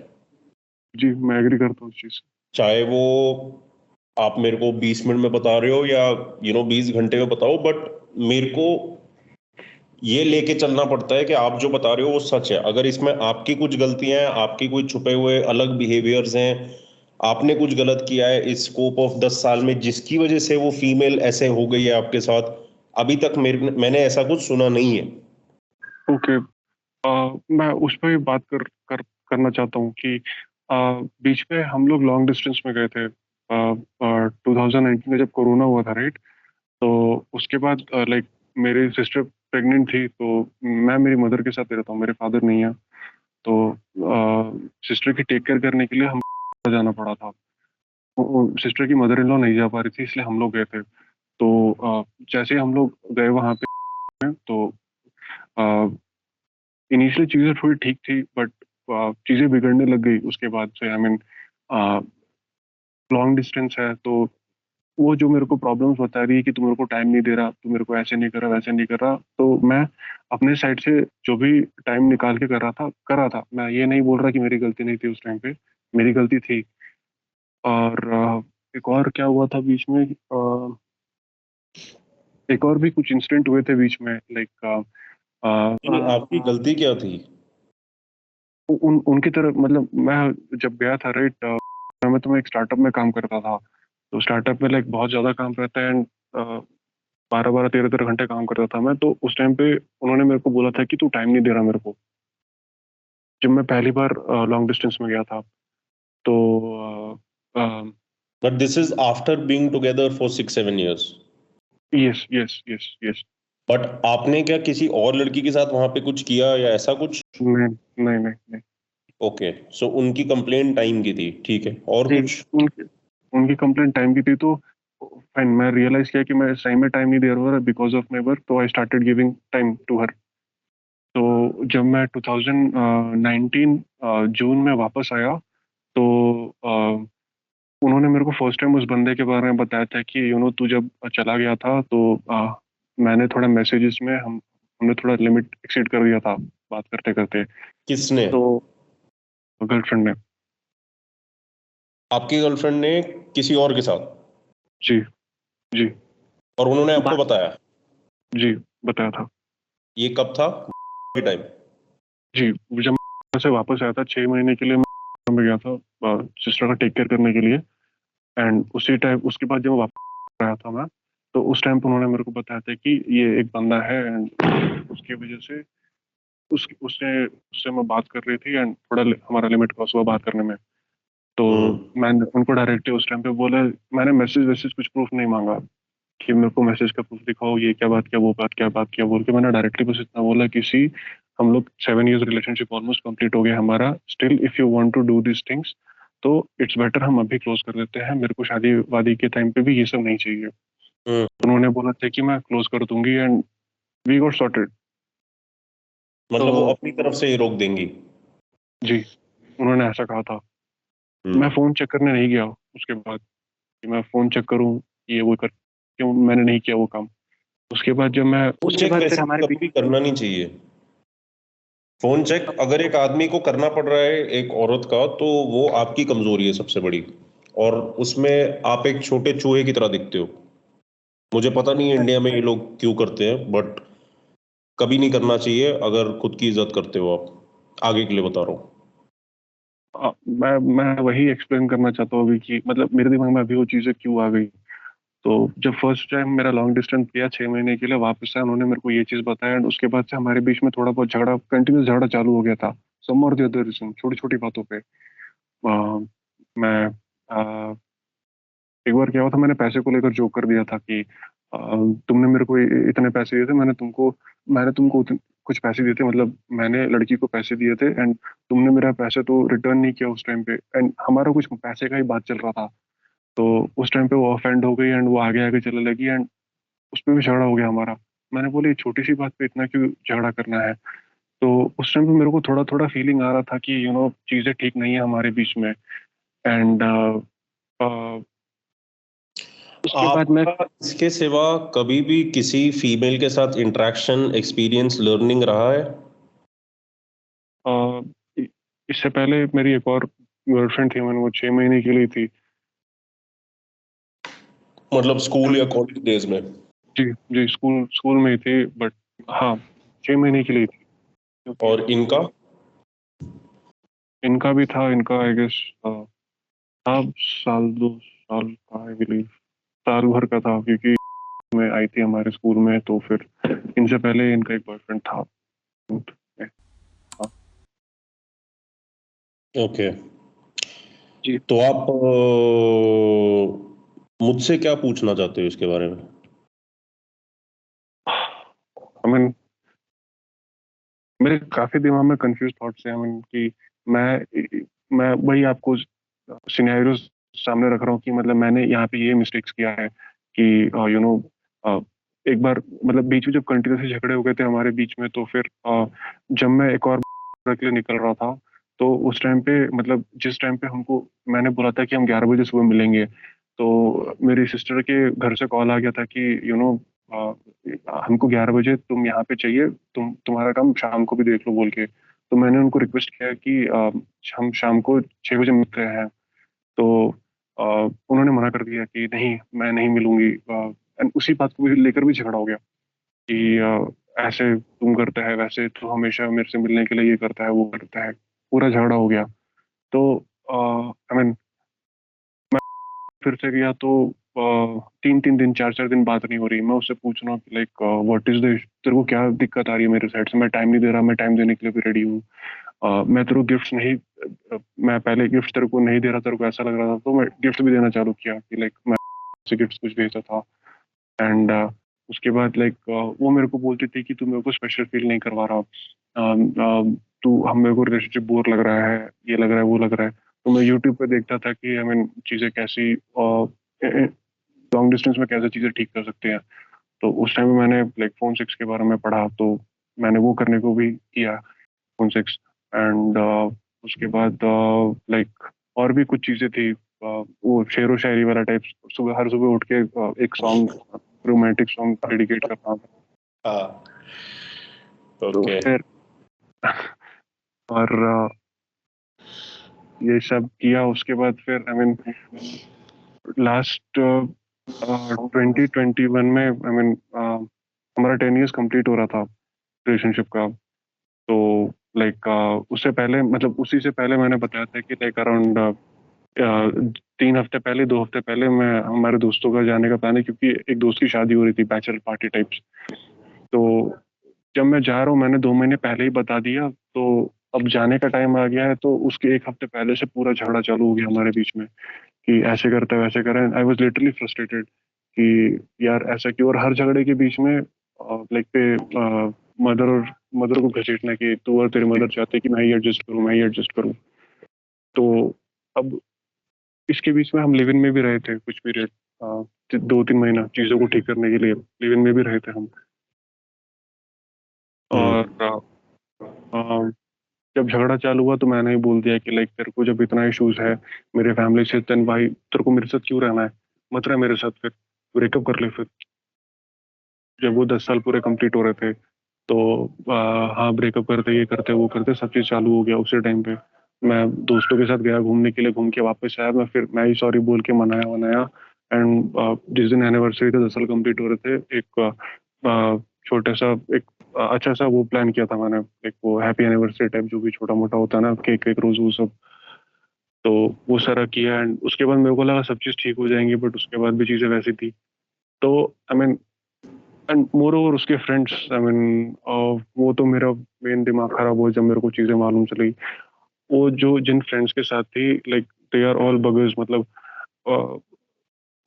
जी, मैं एग्री करता हूँ इस चीज से। चाहे वो आप मेरे को 20 मिनट में बता रहे हो या 20 घंटे में बताओ, बट मेरे को ये लेके चलना पड़ता है कि आप जो बता रहे हो वो सच है। अगर इसमें आपकी कुछ गलतियां हैं, आपकी कोई छुपे हुए अलग बिहेवियर्स हैं, आपने कुछ गलत किया है इस स्कोप ऑफ 10 साल में जिसकी वजह से वो फीमेल ऐसे हो गई है आपके साथ, अभी तक मैंने ऐसा कुछ सुना नहीं है। ओके, मैं उस पर भी बात करना चाहता हूँ कि बीच में हम लोग लॉन्ग डिस्टेंस में गए थे 2019 में जब कोरोना हुआ था राइट। तो उसके बाद लाइक मेरी सिस्टर प्रेग्नेंट थी, तो मैं मेरी मदर के साथ रहता हूँ, मेरे फादर नहीं है। तो सिस्टर की टेक केयर करने के लिए हम जाना पड़ा था। सिस्टर की मदर इन लॉ नहीं जा पा रही थी इसलिए हम लोग गए थे। तो जैसे ही हम लोग गए वहाँ पे, तो इनिशियली चीज़ें थोड़ी ठीक थी, बट चीज़ें बिगड़ने लग गई उसके बाद से। आई मीन लॉन्ग डिस्टेंस है तो वो जो मेरे को प्रॉब्लम्स बता रही है कि तू मेरे को टाइम नहीं दे रहा, तू मेरे को ऐसे नहीं कर रहा वैसे नहीं कर रहा, तो मैं अपने साइड से जो भी टाइम निकाल के कर रहा था। मैं ये नहीं बोल रहा कि मेरी गलती नहीं थी उस टाइम पे, मेरी गलती थी। और एक और क्या हुआ था बीच में, एक और भी कुछ इंसिडेंट हुए थे बीच में लाइक नहीं, आपकी गलती क्या थी? उनकी तरफ, मतलब मैं जब गया था राइट, मैं तो मैं एक स्टार्टअप में काम करता था। तो स्टार्टअप में लाइक बहुत ज्यादा काम रहता है, एंड 12 12 13 13 घंटे काम करता था मैं। तो उस टाइम पे उन्होंने मेरे को बोला था कि तू टाइम नहीं दे रहा मेरे को, जब मैं पहली बार लॉन्ग डिस्टेंस में गया था। तो but this is after being together for 6 7 years। Yes yes yes yes. But आपने क्या किसी और लड़की के साथ वहां पे कुछ किया या ऐसा कुछ? नहीं नहीं नहीं नहीं। ओके, सो उनकी कंप्लेंट टाइम की थी, ठीक है, और जी, कुछ? उनकी उनकी कंप्लेंट टाइम की थी। तो फाइन, मैं रियलाइज किया कि मैं इस टाइम में टाइम नहीं दे रहा बिकॉज ऑफ माई वर्क, तो I started giving time to her. तो जब मैं 2019 जून में वापस आया, तो उन्होंने मेरे को फर्स्ट टाइम उस बंदे के बारे में बताया था कि तू जब चला गया था तो मैंने थोड़ा मैसेजेस में हमने थोड़ा लिमिट एक्सीड कर दिया था बात करते करते। किसने? तो गर्लफ्रेंड ने। आपकी गर्लफ्रेंड ने किसी और के साथ? जी जी। और उन्होंने आपको बात बताया? जी, बताया था। ये कब था के टाइम? जी, जब मैं से वापस आया था 6 महीने के लिए, मैं में गया था सिस्टर का टेक केयर करने के लिए। एंड उसी टाइम उसके बाद जब वापस आया था मैं, तो उस टाइम पे उन्होंने मेरे को बताया था कि ये एक बंदा है, एंड उसकी वजह से उसने उससे मैं बात कर रही थी, एंड थोड़ा हमारा लिमिट क्रॉस हुआ बात करने में। तो मैंने उनको डायरेक्टली उस टाइम पे बोला, मैंने मैसेज वैसेज कुछ प्रूफ नहीं मांगा कि मेरे को मैसेज का प्रूफ दिखाओ, ये क्या बात किया, वो बात किया बोल के मैंने डायरेक्टली बस इतना बोला कि सी, हम लोग 7 years रिलेशनशिप ऑलमोस्ट कंप्लीट हो गया हमारा, still if you want to do this things तो इट्स बेटर हम अभी क्लोज कर देते हैं, मेरे को शादी वादी के टाइम पे भी ये सब नहीं चाहिए। हम्म। उन्होंने बोला था कि मैं क्लोज कर दूंगी एंड वी गॉट सॉर्टेड। मतलब वो तो अपनी तरफ से ही रोक देंगी। जी, उन्होंने ऐसा कहा था। मैं हम्म। फोन चेक करने नहीं गया उसके बाद कि मैं फोन चेक करूं, ये वो कर, क्यों मैंने नहीं किया वो काम। उसके बाद जब मैं फोन उसके चेक बाद फिर वैसे हमारे कभी भी करना नहीं चाहिए। फोन चेक अगर एक आदमी को करना पड़ रहा है एक औरत का, तो वो आपकी कमजोरी है सबसे बड़ी, और उसमें आप एक छोटे चूहे की तरह दिखते हो। मुझे पता नहीं है इंडिया में ये लोग क्यों करते हैं, बट कभी नहीं करना चाहिए अगर खुद की इज्जत करते हो आप। आगे के लिए बता रहा हूँ। मैं वही एक्सप्लेन करना चाहता हूँ अभी कि मतलब मेरे दिमाग में अभी वो चीजें क्यों आ गई। तो जब फर्स्ट टाइम मेरा लॉन्ग डिस्टेंस किया 6 महीने के लिए, वापस से उन्होंने मेरे को ये चीज बताया एंड उसके बाद से हमारे बीच में थोड़ा बहुत झगड़ा, कंटिन्यूस झगड़ा चालू हो गया था। सम और द अदर रीजन, छोटी छोटी बातों पे। मैं एक बार क्या हुआ था, मैंने पैसे को लेकर जोक कर दिया था कि तुमने मेरे को इतने पैसे दिए थे, मैंने तुमको कुछ पैसे दिए थे, मतलब मैंने लड़की को पैसे दिए थे एंड तुमने मेरा पैसे तो रिटर्न नहीं किया उस टाइम पे, एंड हमारा कुछ पैसे का ही बात चल रहा था। तो उस टाइम पे वो ऑफेंड हो गई एंड वो आगे आगे चलने लगी एंड उस पे भी झगड़ा हो गया हमारा। मैंने बोली छोटी सी बात पे इतना क्यों झगड़ा करना है। तो उस टाइम पे मेरे को थोड़ा थोड़ा फीलिंग आ रहा था कि चीजें ठीक नहीं है हमारे बीच में। एंड उसके बाद मैं आपका इसके सिवा कभी भी किसी फीमेल के साथ इंटरेक्शन, एक्सपीरियंस, लर्निंग रहा है? अ, इ- इससे पहले मेरी एक और गर्लफ्रेंड थी, मैंने वो 6 महीने के लिए थी। मतलब स्कूल या कॉलेज डेज में? जी जी, स्कूल स्कूल में ही थी बट हाँ, 6 महीने के लिए थी। क्योंकि और इनका? इनका भी था, इनका आई गेस था साल 2 साल का, आई बिलीव साल भर का था, क्योंकि मैं आई थी हमारे स्कूल में तो फिर इनसे पहले इनका एक बॉयफ्रेंड था। हाँ ओके। जी। तो आप मुझसे क्या पूछना चाहते हो इसके बारे में? आई मीन मेरे काफी दिमाग में कंफ्यूज थॉट्स हैं, आई मीन कि मैं वही आपको सिनेरियो सामने रख रहा हूँ कि मतलब मैंने यहाँ पे ये मिस्टेक्स किया है कि यू नो एक बार मतलब बीच में जब कंटिन्यूसली झगड़े हो गए थे हमारे बीच में, तो फिर जब मैं एक और के लिए निकल रहा था, तो उस टाइम पे मतलब जिस टाइम पे हमको मैंने बोला था कि हम 11 बजे सुबह मिलेंगे, तो मेरी सिस्टर के घर से कॉल आ गया था कि हमको 11 बजे तुम यहाँ पे चाहिए, तुम्हारा काम शाम को भी देख लो बोल के। तो मैंने उनको रिक्वेस्ट किया कि हम शाम को 6 बजे मिलते हैं। तो उन्होंने मना कर दिया कि नहीं, मैं नहीं मिलूंगी। एंड उसी बात को भी लेकर भी झगड़ा हो गया कि ऐसे तुम करता है, वैसे तो हमेशा मेरे से मिलने के लिए ये करता है वो करता है, पूरा झगड़ा हो गया। तो आई मीन फिर से गया तो 3 3 दिन 4 4 दिन बात नहीं हो रही। मैं उससे पूछ रहा हूँ कि लाइक व्हाट इज द, तेरे को क्या दिक्कत आ रही है मेरे साइड से, मैं टाइम नहीं दे रहा, मैं टाइम देने के लिए भी रेडी हूँ। मैं तेरे को गिफ्ट्स नहीं मैं पहले गिफ्ट तेरे को नहीं दे रहा, तेरे को ऐसा लग रहा था तो मैं गिफ्ट भी देना चालू किया कि लाइक मैं से गिफ्ट कुछ भेजता था। एंड उसके बाद लाइक वो मेरे को बोलती थी कि तू मेरे को स्पेशल फील नहीं करवा रहा, तू हम मेरे को रिलेशनशिप बोर लग रहा है, ये लग रहा है वो लग रहा है। तो मैं यूट्यूब पे देखता था कि आई मीन चीज़ें कैसी लॉन्ग डिस्टेंस में कैसे चीज़ें ठीक कर सकते हैं। तो उस टाइम में मैंने लाइक फोन 6 के बारे में पढ़ा, तो मैंने वो करने को भी किया, फोन 6। एंड उसके बाद लाइक और भी कुछ चीज़ें थी, वो शेरो शायरी वाला टाइप, सुबह हर सुबह उठ के एक सॉन्ग, रोमांटिक सॉन्ग डेडिकेट करना था। हाँ। तो ओके। फिर और ये सब किया, उसके बाद फिर आई मीन लास्ट 2021 में आई मीन हमारा 10 years कंप्लीट हो रहा था रिलेशनशिप का। तो लाइक उससे पहले मतलब उसी से पहले मैंने बताया था कि लाइक अराउंड 3 हफ्ते पहले 2 हफ्ते पहले मैं हमारे दोस्तों का जाने का प्लान है, क्योंकि एक दोस्त की शादी हो रही थी, बैचलर पार्टी टाइप्स। तो जब मैं जा रहा हूँ, मैंने 2 महीने पहले ही बता दिया। तो अब जाने का टाइम आ गया है, तो उसके एक हफ्ते पहले से पूरा झगड़ा चालू हो गया हमारे बीच में कि ऐसे करता है वैसे कर रहा है। आई वॉज लिटरली फ्रस्ट्रेटेड कि यार ऐसा क्यों। और हर झगड़े के बीच में लाइक पे मदर को घसीटना कि तू और तेरी मदर चाहते हैं कि मैं ही एडजस्ट करूं, मैं ही एडजस्ट करूं। तो अब इसके बीच में हम लिव इन में भी रहे थे कुछ पीरियड, 2-3 महीना चीजों को ठीक करने के लिए लिव इन में भी रहे थे हम। और हम्म। अ, जब झगड़ा चालू हुआ तो मैंने ही बोल दिया कि लाइक तेरे को जब इतना इश्यूज है मेरे फैमिली से, तेन भाई तेरे को मेरे साथ क्यों रहना है, मत रह मेरे साथ, फिर ब्रेकअप कर ले फिर। जब वो 10 साल पूरे कंप्लीट हो रहे थे तो हाँ ब्रेकअप करते, ये करते वो करते, सब चीज चालू हो गया उसी टाइम पे। मैं दोस्तों के साथ गया घूमने के लिए, घूम के वापस आया, मैं ही सॉरी बोल के मनाया वनाया। एंड जिस दिन एनिवर्सरी थे, 10 साल कंप्लीट हो रहे थे, एक छोटा सा एक अच्छा सा वो प्लान किया था मैंने, एक वो हैप्पी एनिवर्सरी टाइप जो भी छोटा मोटा होता है ना, केक वेक रोज वो सब। तो वो सारा किया एंड उसके बाद मेरे को लगा सब चीज ठीक हो जाएंगी, बट उसके बाद भी चीजें वैसी थी। तो I mean and more over उसके फ्रेंड्स, आई मीन वो तो मेरा मेन दिमाग खराब हुआ जब मेरे को चीजें मालूम चली। वो जो जिन फ्रेंड्स के साथ थी, लाइक दे आर ऑल बगर्स, मतलब अ,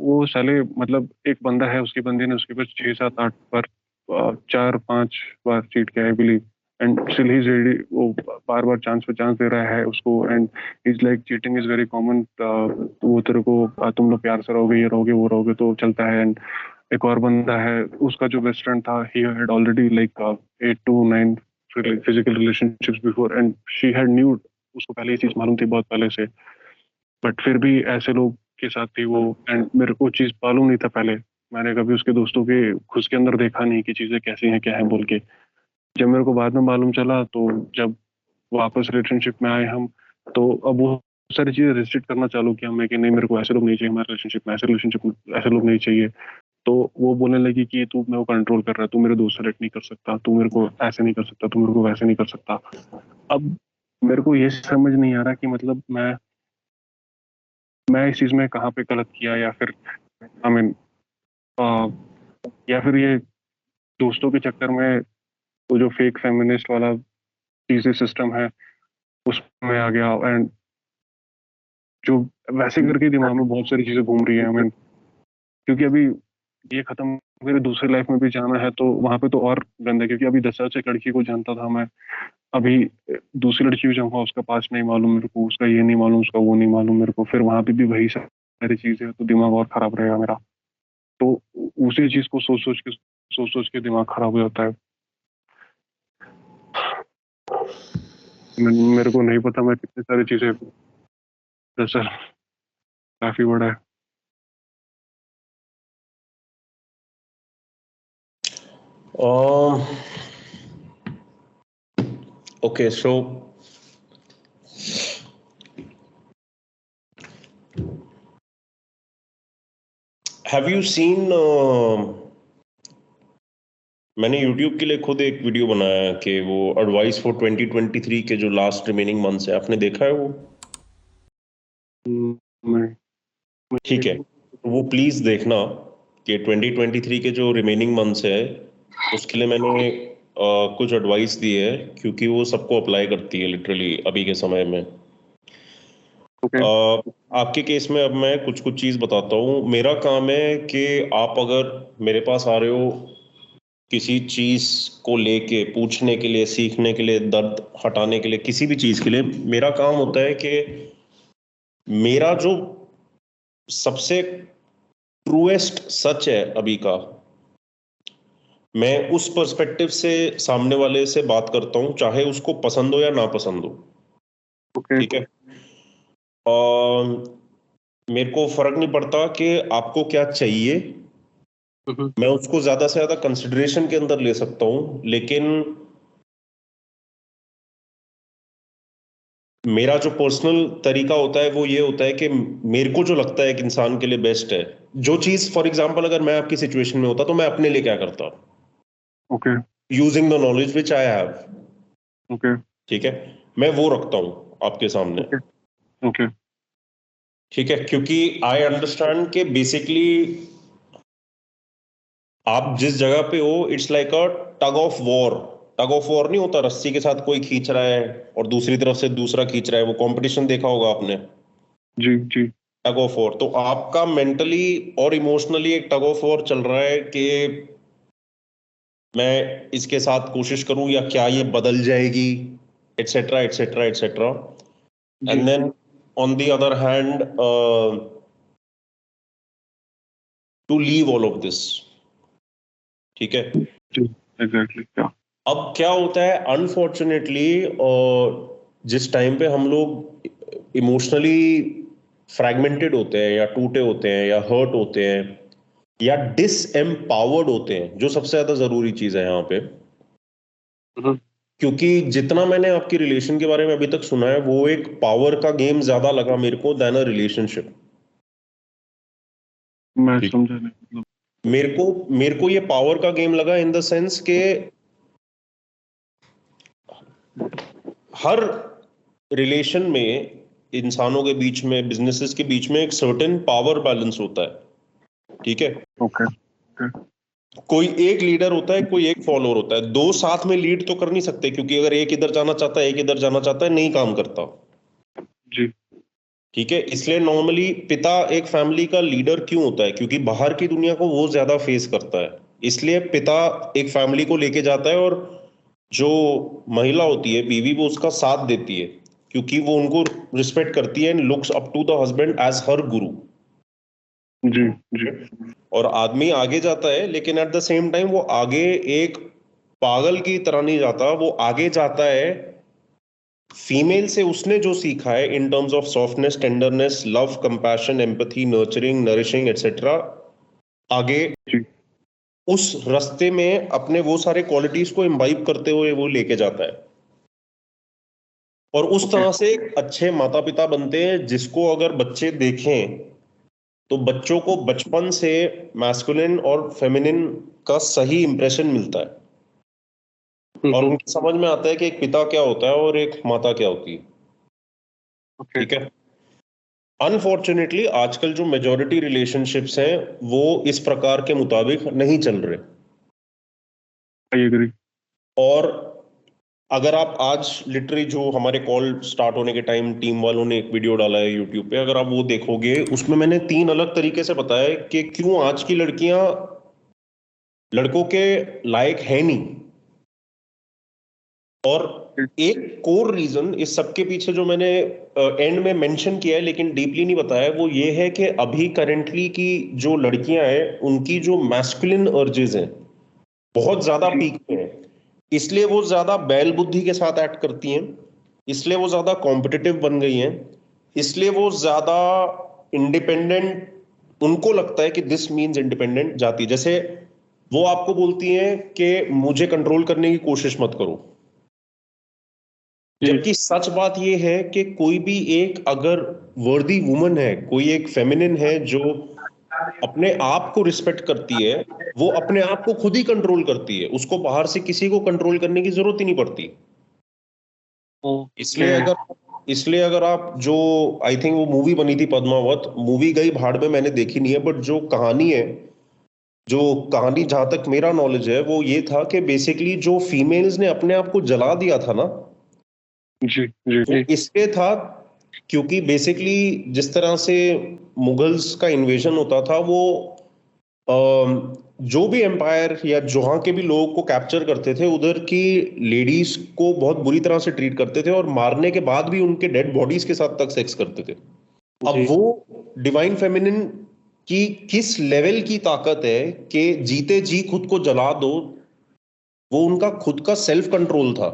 वो साले, मतलब एक बंदा है, उसकी बंदी ने उसके पास 6-7-8 बार, 4-5 बार चीट किया I believe. And still he is ready, वो बार बार चांस पे चांस दे रहा है उसको। And is like cheating is very common. वो तेरे को तुम लोग प्यार से रहोगे, ये रहोगे वो रहोगे तो चलता है। एंड एक और बंदा है, उसका जो बेस्ट फ्रेंड था, he had already like 8 to 9 physical relationships before, and she had new, उसको पहले ये चीज मालूम थी बहुत पहले से। बट फिर भी ऐसे लोग के साथ थी वो। एंड मेरे को चीज मालूम नहीं था पहले, मैंने कभी उसके दोस्तों के घुस के अंदर देखा नहीं कि चीजें कैसी हैं क्या है बोल के। जब मेरे को बाद में मालूम चला, तो जब वापस रिलेशनशिप में आए हम, तो अब वो सारी चीजें रिस्ट्रिक्ट करना चालू किया मैं कि नहीं मेरे को ऐसे लोग नहीं चाहिए हमारे रिलेशनशिप में, ऐसे रिलेशनशिप में ऐसे लोग नहीं चाहिए। तो वो बोलने लगी कि तू मेरे को कंट्रोल कर रहा है, तू मेरे दोस्त सेलेक्ट नहीं कर सकता, तू मेरे को ऐसे नहीं कर सकता, तू मेरे को वैसे नहीं कर सकता। अब मेरे को ये समझ नहीं आ रहा कि मतलब मैं इस चीज में कहाँ पे गलत किया, या फिर आई मीन या फिर ये दोस्तों के चक्कर में वो जो फेक फेमिनिस्ट वाला चीजें सिस्टम है उसमें आ गया। एंड जो वैसे करके दिमाग में बहुत सारी चीजें घूम रही है, आई मीन क्योंकि अभी ये खत्म, मेरे दूसरी लाइफ में भी जाना है तो वहां पे तो और गंदा है, क्योंकि अभी 10 साल से एक लड़की को जानता था मैं। अभी दूसरी लड़की भी जाऊंगा, उसका पास नहीं मालूम मेरे को, उसका ये नहीं मालूम, उसका वो नहीं मालूम मेरे को, फिर वहां पे भी वही सारी चीजें है, तो दिमाग और खराब रहेगा मेरा। तो उसी चीज को सोच सोच के दिमाग खराब हो जाता है। मेरे को नहीं पता मैं कितनी सारी चीजें, दरअसल काफी बड़ा है। Um, okay, so have you seen मैंने YouTube के लिए खुद एक वीडियो बनाया है कि वो एडवाइस फॉर 2023 के जो लास्ट रिमेनिंग मंथ्स है, आपने देखा है वो? मैं ठीक है, तो वो प्लीज देखना कि 2023 के जो रिमेनिंग मंथ्स है उसके लिए मैंने कुछ एडवाइस दी है, क्योंकि वो सबको अप्लाई करती है लिटरली अभी के समय में। ओके। आपके केस में अब मैं कुछ कुछ चीज़ बताता हूँ। मेरा काम है कि आप अगर मेरे पास आ रहे हो किसी चीज़ को लेके पूछने के लिए, सीखने के लिए, दर्द हटाने के लिए, किसी भी चीज़ के लिए, मेरा काम होता है कि मेरा जो सबसे ट्रूएस्ट सच है अभी का, मैं उस पर्सपेक्टिव से सामने वाले से बात करता हूँ, चाहे उसको पसंद हो या ना पसंद हो। ओके। ठीक है। और मेरे को फर्क नहीं पड़ता कि आपको क्या चाहिए, मैं उसको ज्यादा से ज्यादा कंसिडरेशन के अंदर ले सकता हूँ, लेकिन मेरा जो पर्सनल तरीका होता है वो ये होता है कि मेरे को जो लगता है एक इंसान के लिए बेस्ट है, जो चीज फॉर एग्जांपल अगर मैं आपकी सिचुएशन में होता तो मैं अपने लिए क्या करता, okay. Using the knowledge which I have. Okay. ठीक है, मैं वो रखता हूँ आपके सामने। ओके। ओके। ठीक है, क्योंकि आई अंडरस्टैंड कि बेसिकली आप जिस जगह पे हो, it's like a tug of war. Tug of war नहीं होता, रस्सी के साथ कोई खींच रहा है और दूसरी तरफ से दूसरा खींच रहा है, वो कंपटीशन देखा होगा आपने, जी जी। Tug of war. तो आपका मेंटली और इमोशनली एक टग ऑफ वॉर चल रहा है कि मैं इसके साथ कोशिश करूं या क्या ये बदल जाएगी, एटसेट्रा एटसेट्रा एटसेट्रा। जी and then on the other hand to leave all of this, ठीक है। जी, एग्जैक्टली क्या। अब क्या होता है अनफॉर्चुनेटली, जिस टाइम पे हम लोग इमोशनली फ्रैगमेंटेड होते हैं या टूटे होते हैं या हर्ट होते हैं या डिसएम्पावर्ड होते हैं, जो सबसे ज्यादा जरूरी चीज है यहाँ पे, हम्म, क्योंकि जितना मैंने आपकी रिलेशन के बारे में अभी तक सुना है वो एक पावर का गेम ज्यादा लगा मेरे को देन अ रिलेशनशिप। मैं ठीक, समझा नहीं मतलब। मेरे को ये पावर का गेम लगा इन द सेंस के हर रिलेशन में, इंसानों के बीच में, बिजनेसेस के बीच में एक सर्टेन पावर बैलेंस होता है, ठीक है। Okay okay. कोई एक लीडर होता है, कोई एक फॉलोअर होता है, दो साथ में लीड तो कर नहीं सकते, क्योंकि अगर एक इधर जाना चाहता है एक इधर जाना चाहता है, नहीं काम करता, जी ठीक है। इसलिए नॉर्मली पिता एक फैमिली का लीडर क्यों होता है, क्योंकि बाहर की दुनिया को वो ज्यादा फेस करता है, इसलिए पिता एक फैमिली को लेके जाता है, और जो महिला होती है बीवी, वो उसका साथ देती है, क्योंकि वो उनको रिस्पेक्ट करती है and looks up to the husband as her guru. जी जी। और आदमी आगे जाता है, लेकिन एट द सेम टाइम वो आगे एक पागल की तरह नहीं जाता, वो आगे जाता है फीमेल से उसने जो सीखा है इन terms of softness, tenderness, love, compassion, empathy, nurturing, nourishing etcetera, आगे जी उस रास्ते में अपने वो सारे क्वालिटीज को इम्बाइब करते हुए वो लेके जाता है, और उस ओके। तरह से एक अच्छे माता पिता बनते हैं, जिसको अगर बच्चे देखें तो बच्चों को बचपन से मैस्कुलिन और फेमिनिन का सही इंप्रेशन मिलता है, और उनको समझ में आता है कि एक पिता क्या होता है और एक माता क्या होती है, ओके। ठीक है। अनफॉर्चुनेटली आजकल जो मेजोरिटी रिलेशनशिप्स हैं वो इस प्रकार के मुताबिक नहीं चल रहे। I agree. और अगर आप आज लिटरली, जो हमारे कॉल स्टार्ट होने के टाइम टीम वालों ने एक वीडियो डाला है यूट्यूब पे, अगर आप वो देखोगे, उसमें मैंने 3 अलग तरीके से बताया है कि क्यों आज की लड़कियां लड़कों के लायक है नहीं। और एक कोर रीजन इस सबके पीछे जो मैंने एंड में मेंशन किया है लेकिन डीपली नहीं बताया, वो ये है कि अभी करेंटली की जो लड़कियां हैं उनकी जो मैस्कुलिन अर्जेस हैं बहुत ज्यादा जी पीक पे हैं, इसलिए वो ज्यादा बैल बुद्धि के साथ एक्ट करती हैं, इसलिए वो ज्यादा कॉम्पिटिटिव बन गई हैं, इसलिए वो ज्यादा इंडिपेंडेंट, उनको लगता है कि दिस मीन्स इंडिपेंडेंट जाती, जैसे वो आपको बोलती हैं कि मुझे कंट्रोल करने की कोशिश मत करो, जी। जबकि सच बात यह है कि कोई भी एक अगर वर्दी वुमन है, कोई एक फेमिनिन है जो अपने आप को रिस्पेक्ट करती है, वो अपने आप को खुद ही कंट्रोल करती है, उसको बाहर से किसी को कंट्रोल करने की जरूरत ही नहीं पड़ती। ओके। इसलिए अगर आप जो, आई थिंक वो मूवी बनी थी पद्मावत, मूवी गई भाड़ में, मैंने देखी नहीं है, बट जो कहानी है, जो कहानी जहां तक मेरा नॉलेज है वो ये था कि बेसिकली जो फीमेल्स ने अपने आप को जला दिया था ना, जी जी वो इसलिए था क्योंकि बेसिकली जिस तरह से मुगल्स का इन्वेजन होता था, वो जो भी एम्पायर या जहाँ के भी लोगों को कैप्चर करते थे, उधर की लेडीज को बहुत बुरी तरह से ट्रीट करते थे, और मारने के बाद भी उनके डेड बॉडीज के साथ तक सेक्स करते थे। अब जी। वो डिवाइन फेमिनिन की किस लेवल की ताकत है कि जीते जी खुद को जला दो, वो उनका खुद का सेल्फ कंट्रोल था,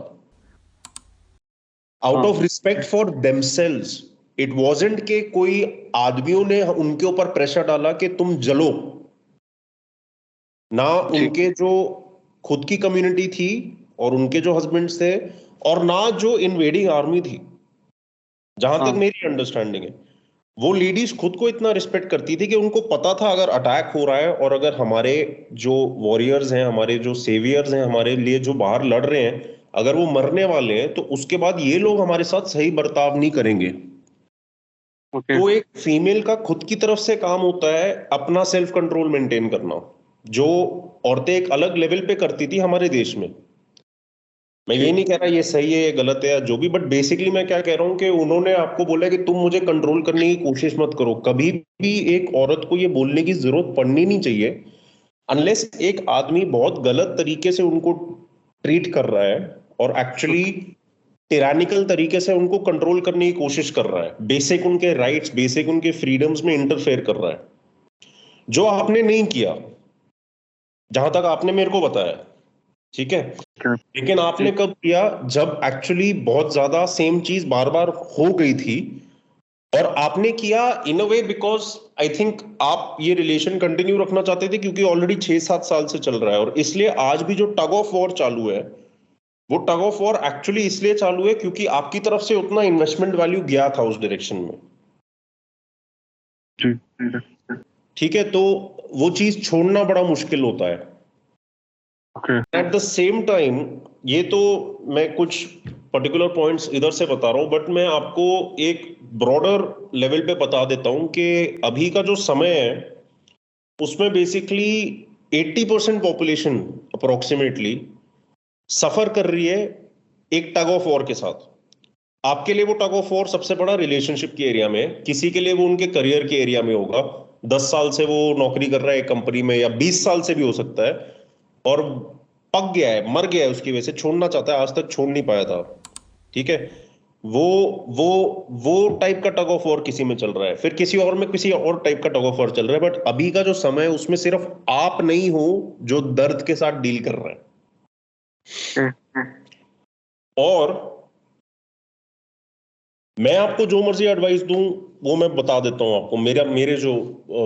आउट हाँ of respect for themselves. It wasn't के कोई आदमियों ने उनके ऊपर प्रेशर डाला कि तुम जलो, ना जी। उनके जो खुद की कम्युनिटी थी और उनके जो हस्बैंड्स थे, और ना जो इन्वेडिंग आर्मी थी, जहां तक हाँ मेरी अंडरस्टैंडिंग है। वो लेडीज खुद को इतना रिस्पेक्ट करती थी कि उनको पता था अगर अटैक हो रहा है, और अगर हमारे जो वॉरियर्स हैं, हमारे जो सेवियर्स हैं, हमारे लिए जो बाहर लड़ रहे हैं, अगर वो मरने वाले हैं, तो उसके बाद ये लोग हमारे साथ सही बर्ताव नहीं करेंगे। ओके। तो एक फीमेल का खुद की तरफ से काम होता है अपना सेल्फ कंट्रोल मेंटेन करना, जो औरतें एक अलग लेवल पे करती थी हमारे देश में। मैं ये नहीं कह रहा ये सही है ये गलत है या जो भी, बट बेसिकली मैं क्या कह रहा हूँ कि उन्होंने आपको बोला कि तुम मुझे कंट्रोल करने की कोशिश मत करो। कभी भी एक औरत को ये बोलने की जरूरत पड़नी नहीं चाहिए अनलेस एक आदमी बहुत गलत तरीके से उनको ट्रीट कर रहा है और एक्चुअली टिरानिकल तरीके से उनको कंट्रोल करने की कोशिश कर रहा है, बेसिक उनके राइट्स, बेसिक उनके फ्रीडम्स में इंटरफेयर कर रहा है, जो आपने नहीं किया जहां तक आपने मेरे को बताया, ठीक है। लेकिन आपने कब किया? जब एक्चुअली बहुत ज्यादा सेम चीज बार बार हो गई थी, और आपने किया इन अ वे बिकॉज आई थिंक आप ये रिलेशन कंटिन्यू रखना चाहते थे क्योंकि ऑलरेडी 6-7 साल से चल रहा है, और इसलिए आज भी जो टग ऑफ वॉर चालू है वो टग ऑफ वॉर एक्चुअली इसलिए चालू है क्योंकि आपकी तरफ से उतना इन्वेस्टमेंट वैल्यू गया था उस डायरेक्शन में। ठीक है, तो वो चीज छोड़ना बड़ा मुश्किल होता है। एट द सेम टाइम ये तो मैं कुछ पर्टिकुलर पॉइंट्स इधर से बता रहा हूं, बट मैं आपको एक ब्रॉडर लेवल पे बता देता हूं कि अभी का जो समय है उसमें बेसिकली 80% पॉपुलेशन अप्रोक्सीमेटली सफर कर रही है एक टग ऑफ वॉर के साथ। आपके लिए वो टग ऑफ वॉर सबसे बड़ा रिलेशनशिप के एरिया में है, किसी के लिए वो उनके करियर के एरिया में होगा, 10 साल से वो नौकरी कर रहा है एक कंपनी में, या 20 साल से भी हो सकता है, और पक गया है, मर गया है उसकी वजह से, छोड़ना चाहता है, आज तक छोड़ नहीं पाया था। ठीक है, वो वो टाइप का टग ऑफ वॉर किसी में चल रहा है, फिर किसी और में किसी और टाइप का टग ऑफ वॉर चल रहा है, बट अभी का जो समय है उसमें सिर्फ आप नहीं हो जो दर्द के साथ डील कर रहे हैं। और मैं आपको जो मर्जी एडवाइस दूं वो मैं बता देता हूं आपको, मेरे जो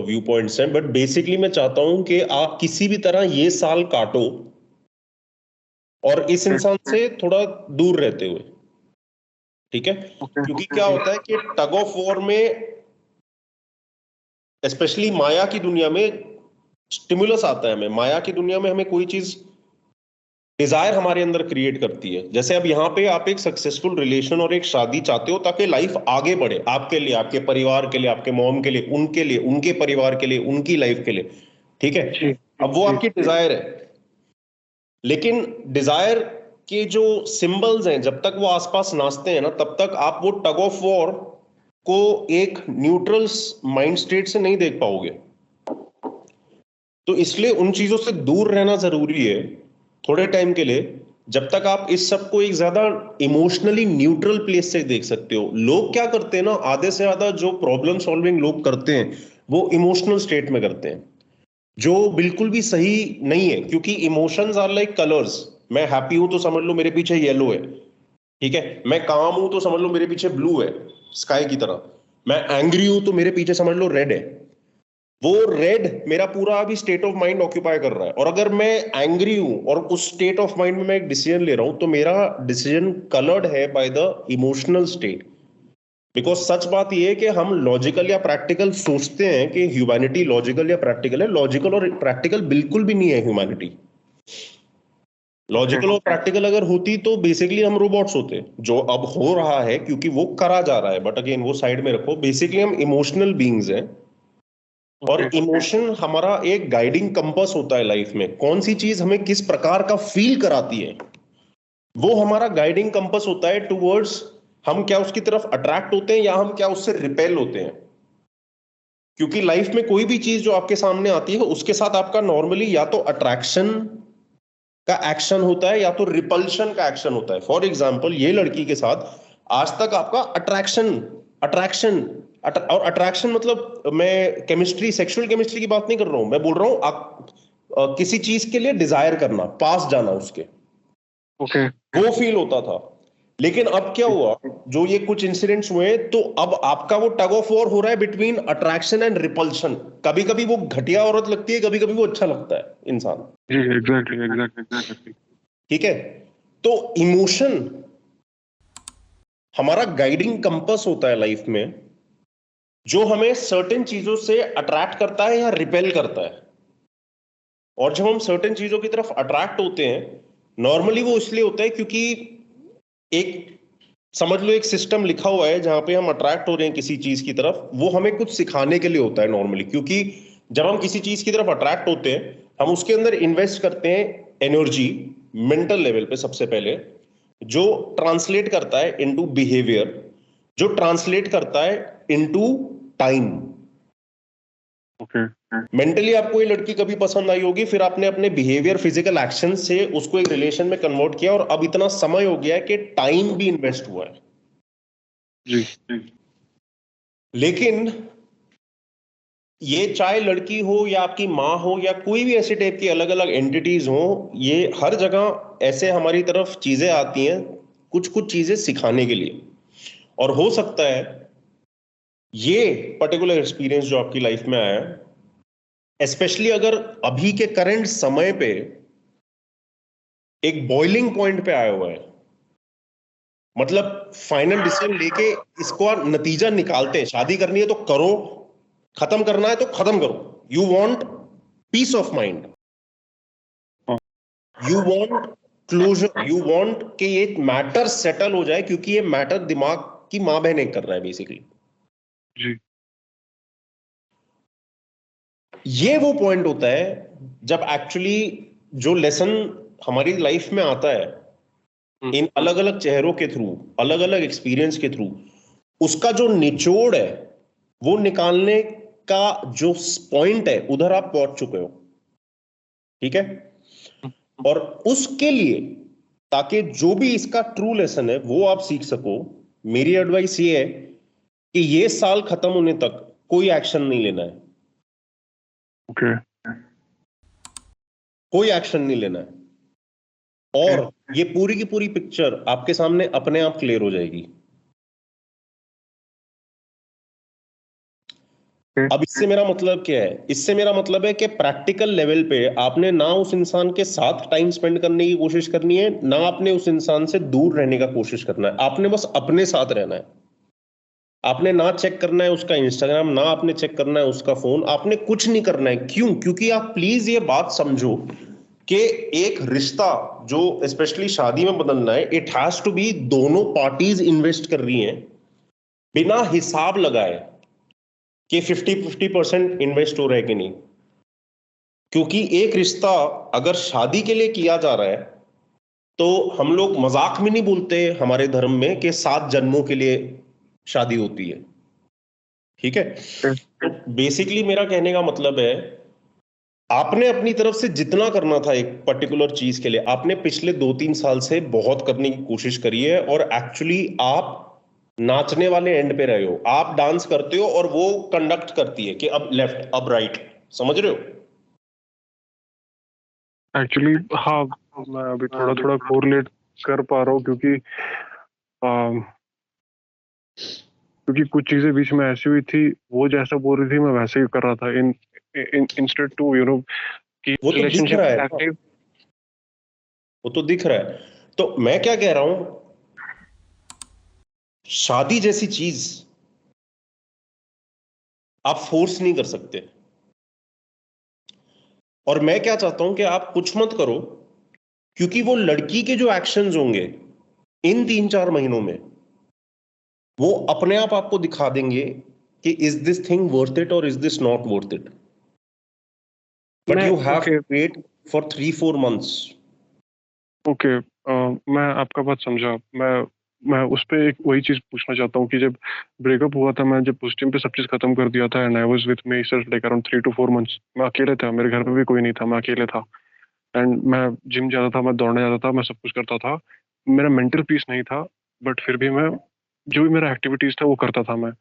व्यू पॉइंट्स हैं, बट बेसिकली मैं चाहता हूं कि आप किसी भी तरह ये साल काटो और इस इंसान से थोड़ा दूर रहते हुए, ठीक है। क्योंकि क्या होता है कि टग ऑफ वॉर में स्पेशली माया की दुनिया में स्टिमुलस आता है, हमें माया की दुनिया में हमें कोई चीज डिजायर हमारे अंदर क्रिएट करती है। जैसे अब यहाँ पे आप एक सक्सेसफुल रिलेशन और एक शादी चाहते हो ताकि लाइफ आगे बढ़े, आपके लिए, आपके परिवार के लिए, आपके मॉम के लिए, उनके परिवार के लिए, उनकी लाइफ के लिए, ठीक है। अब वो आपकी डिजायर है, लेकिन डिजायर के जो सिंबल्स हैं जब तक वो आसपास नाचते हैं ना, तब तक आप वो टग ऑफ वॉर को एक न्यूट्रल माइंड स्टेट से नहीं देख पाओगे। तो इसलिए उन चीजों से दूर रहना जरूरी है थोड़े टाइम के लिए, जब तक आप इस सब को एक ज्यादा इमोशनली न्यूट्रल प्लेस से देख सकते हो। लोग क्या करते हैं ना, आधे से ज्यादा जो प्रॉब्लम सॉल्विंग लोग करते हैं वो इमोशनल स्टेट में करते हैं, जो बिल्कुल भी सही नहीं है, क्योंकि इमोशंस आर लाइक कलर्स। मैं हैप्पी हूं तो समझ लो मेरे पीछे येलो है, ठीक है। मैं काम हूं तो समझ लो मेरे पीछे ब्लू है, स्काई की तरह। मैं एंग्री हूं तो मेरे पीछे समझ लो रेड है। वो रेड मेरा पूरा अभी स्टेट ऑफ माइंड ऑक्यूपाई कर रहा है, और अगर मैं एंग्री हूं और उस स्टेट ऑफ माइंड में मैं एक डिसीजन ले रहा हूं तो मेरा डिसीजन कलर्ड है by the emotional state. Because सच बात यह है कि हम लॉजिकल या प्रैक्टिकल सोचते हैं कि ह्यूमैनिटी लॉजिकल या प्रैक्टिकल है, लॉजिकल और प्रैक्टिकल बिल्कुल भी नहीं है ह्यूमैनिटी। लॉजिकल और प्रैक्टिकल अगर होती तो बेसिकली हम रोबोट्स होते, जो अब हो रहा है क्योंकि वो करा जा रहा है, बट अगेन वो साइड में रखो। बेसिकली हम इमोशनल बीइंग्स हैं, और इमोशन हमारा एक गाइडिंग कंपास होता है लाइफ में। कौन सी चीज हमें किस प्रकार का फील कराती है वो हमारा गाइडिंग कंपास होता है टुवर्ड्स हम क्या उसकी तरफ अट्रैक्ट होते हैं या हम क्या उससे रिपेल होते हैं। क्योंकि लाइफ में कोई भी चीज जो आपके सामने आती है उसके साथ आपका नॉर्मली या तो अट्रैक्शन का एक्शन होता है या तो रिपल्शन का एक्शन होता है। फॉर एग्जाम्पल, ये लड़की के साथ आज तक आपका अट्रैक्शन अट्रैक्शन और अट्रैक्शन मतलब मैं केमिस्ट्री, सेक्सुअल केमिस्ट्री की बात नहीं कर रहा हूं, मैं बोल रहा हूं आप किसी चीज के लिए डिजायर करना, पास जाना उसके, वो फील होता था। लेकिन अब क्या हुआ, जो ये कुछ इंसिडेंट्स हुए, तो अब आपका वो टग ऑफ वॉर हो रहा है बिटवीन अट्रैक्शन एंड रिपल्शन। कभी कभी वो घटिया औरत लगती है, कभी कभी वो अच्छा लगता है इंसान। एग्जैक्टली। ठीक है, तो इमोशन हमारा गाइडिंग कंपास होता है लाइफ में, जो हमें सर्टेन चीजों से अट्रैक्ट करता है या रिपेल करता है। और जब हम सर्टेन चीजों की तरफ अट्रैक्ट होते हैं, नॉर्मली वो इसलिए होता है क्योंकि एक समझ लो एक सिस्टम लिखा हुआ है जहां पे हम अट्रैक्ट हो रहे हैं किसी चीज की तरफ, वो हमें कुछ सिखाने के लिए होता है नॉर्मली। क्योंकि जब हम किसी चीज की तरफ अट्रैक्ट होते हैं, हम उसके अंदर इन्वेस्ट करते हैं एनर्जी, मेंटल लेवल पे सबसे पहले, जो ट्रांसलेट करता है इनटू बिहेवियर, जो ट्रांसलेट करता है इनटू टाइम। ओके। मेंटली आपको ये लड़की कभी पसंद आई होगी, फिर आपने अपने बिहेवियर, फिजिकल एक्शन से उसको एक रिलेशन में कन्वर्ट किया, और अब इतना समय हो गया है कि टाइम भी इन्वेस्ट हुआ है। जी। लेकिन ये चाहे लड़की हो या आपकी माँ हो या कोई भी ऐसे टाइप की अलग अलग एंटिटीज हो, ये हर जगह ऐसे हमारी तरफ चीजें आती हैं कुछ कुछ चीजें सिखाने के लिए। और हो सकता है ये पर्टिकुलर एक्सपीरियंस जो आपकी लाइफ में आया है, स्पेशली अगर अभी के करंट समय पे एक बॉइलिंग पॉइंट पे आया हुआ है, मतलब फाइनल डिसीजन लेके इसको आप नतीजा निकालते हैं। शादी करनी है तो करो, खत्म करना है तो खत्म करो। You want peace of mind, हाँ। You want closure, you want कि ये मैटर सेटल हो जाए, क्योंकि ये मैटर दिमाग की मां बहन एक कर रहा है बेसिकली। जी। ये वो पॉइंट होता है जब एक्चुअली जो लेसन हमारी लाइफ में आता है इन अलग अलग चेहरों के थ्रू, अलग अलग एक्सपीरियंस के थ्रू, उसका जो निचोड़ है वो निकालने का जो पॉइंट है उधर आप पहुंच चुके हो। ठीक है? और उसके लिए, ताकि जो भी इसका ट्रू लेसन है वो आप सीख सको, मेरी एडवाइस ये है कि ये साल खत्म होने तक कोई एक्शन नहीं लेना है। ओके। कोई एक्शन नहीं लेना है, और ये पूरी की पूरी पिक्चर आपके सामने अपने आप क्लियर हो जाएगी। अब इससे मेरा मतलब क्या है? इससे मेरा मतलब है कि प्रैक्टिकल लेवल पे आपने ना उस इंसान के साथ टाइम स्पेंड करने की कोशिश करनी है, ना आपने उस इंसान से दूर रहने का कोशिश करना है। आपने बस अपने साथ रहना है। आपने ना चेक करना है उसका इंस्टाग्राम, ना आपने चेक करना है उसका फोन, आपने कुछ नहीं करना है। क्यों? क्योंकि आप प्लीज ये बात समझो कि एक रिश्ता जो स्पेशली शादी में बदलना है, इट हैज टू बी दोनों पार्टीज इन्वेस्ट कर रही हैं, बिना हिसाब लगाए कि 50-50% इन्वेस्ट हो रहा है कि नहीं। क्योंकि एक रिश्ता अगर शादी के लिए किया जा रहा है, तो हम लोग मजाक में नहीं बोलते हमारे धर्म में कि 7 जन्मों के लिए शादी होती है। ठीक है? तो बेसिकली मेरा कहने का मतलब है, आपने अपनी तरफ से जितना करना था एक पर्टिकुलर चीज के लिए, आपने पिछले 2-3 साल से बहुत करने की कोशिश करी है, और एक्चुअली आप नाचने वाले एंड पे रहे हो। आप डांस करते हो और वो कंडक्ट करती है कि अब लेफ्ट अब राइट। समझ रहे हो? एक्चुअली हाँ, मैं अभी थोड़ा थोड़ा कोरिलेट कर पा रहा हूँ, क्योंकि क्योंकि कुछ चीजें बीच में ऐसी हुई थी, वो जैसा बोल रही थी मैं वैसे ही कर रहा था, इन इंस्टेड टू कि वो तो दिख रिलेशनशिप रहा है इज ना, एक्टिव। वो तो दिख रहा है। तो मैं क्या कह रहा हूं, शादी जैसी चीज आप फोर्स नहीं कर सकते। और मैं क्या चाहता हूं कि आप कुछ मत करो, क्योंकि वो लड़की के जो एक्शंस होंगे इन 3-4 महीनों में, वो अपने आप आपको दिखा देंगे कि is this thing worth it और is this not worth it. But मैं you have okay. To wait for 3-4 months. Okay. मैं आपका बात समझा। मैं उस पे एक वही चीज पूछना चाहता हूँ कि जब ब्रेकअप हुआ था, मैं जब उस टाइम पे सब चीज खत्म कर दिया था, and I was with me self like around 3 to 4 months। मैं अकेले था, मेरे घर पे भी कोई नहीं था, मैं अकेले था। एंड मैं जिम जाता था, मैं दौड़ने जाता था, मैं सब कुछ करता था। मेरा मेंटल पीस नहीं था, बट फिर भी मैं जो भी मेरा एक्टिविटीज था वो करता था। मैं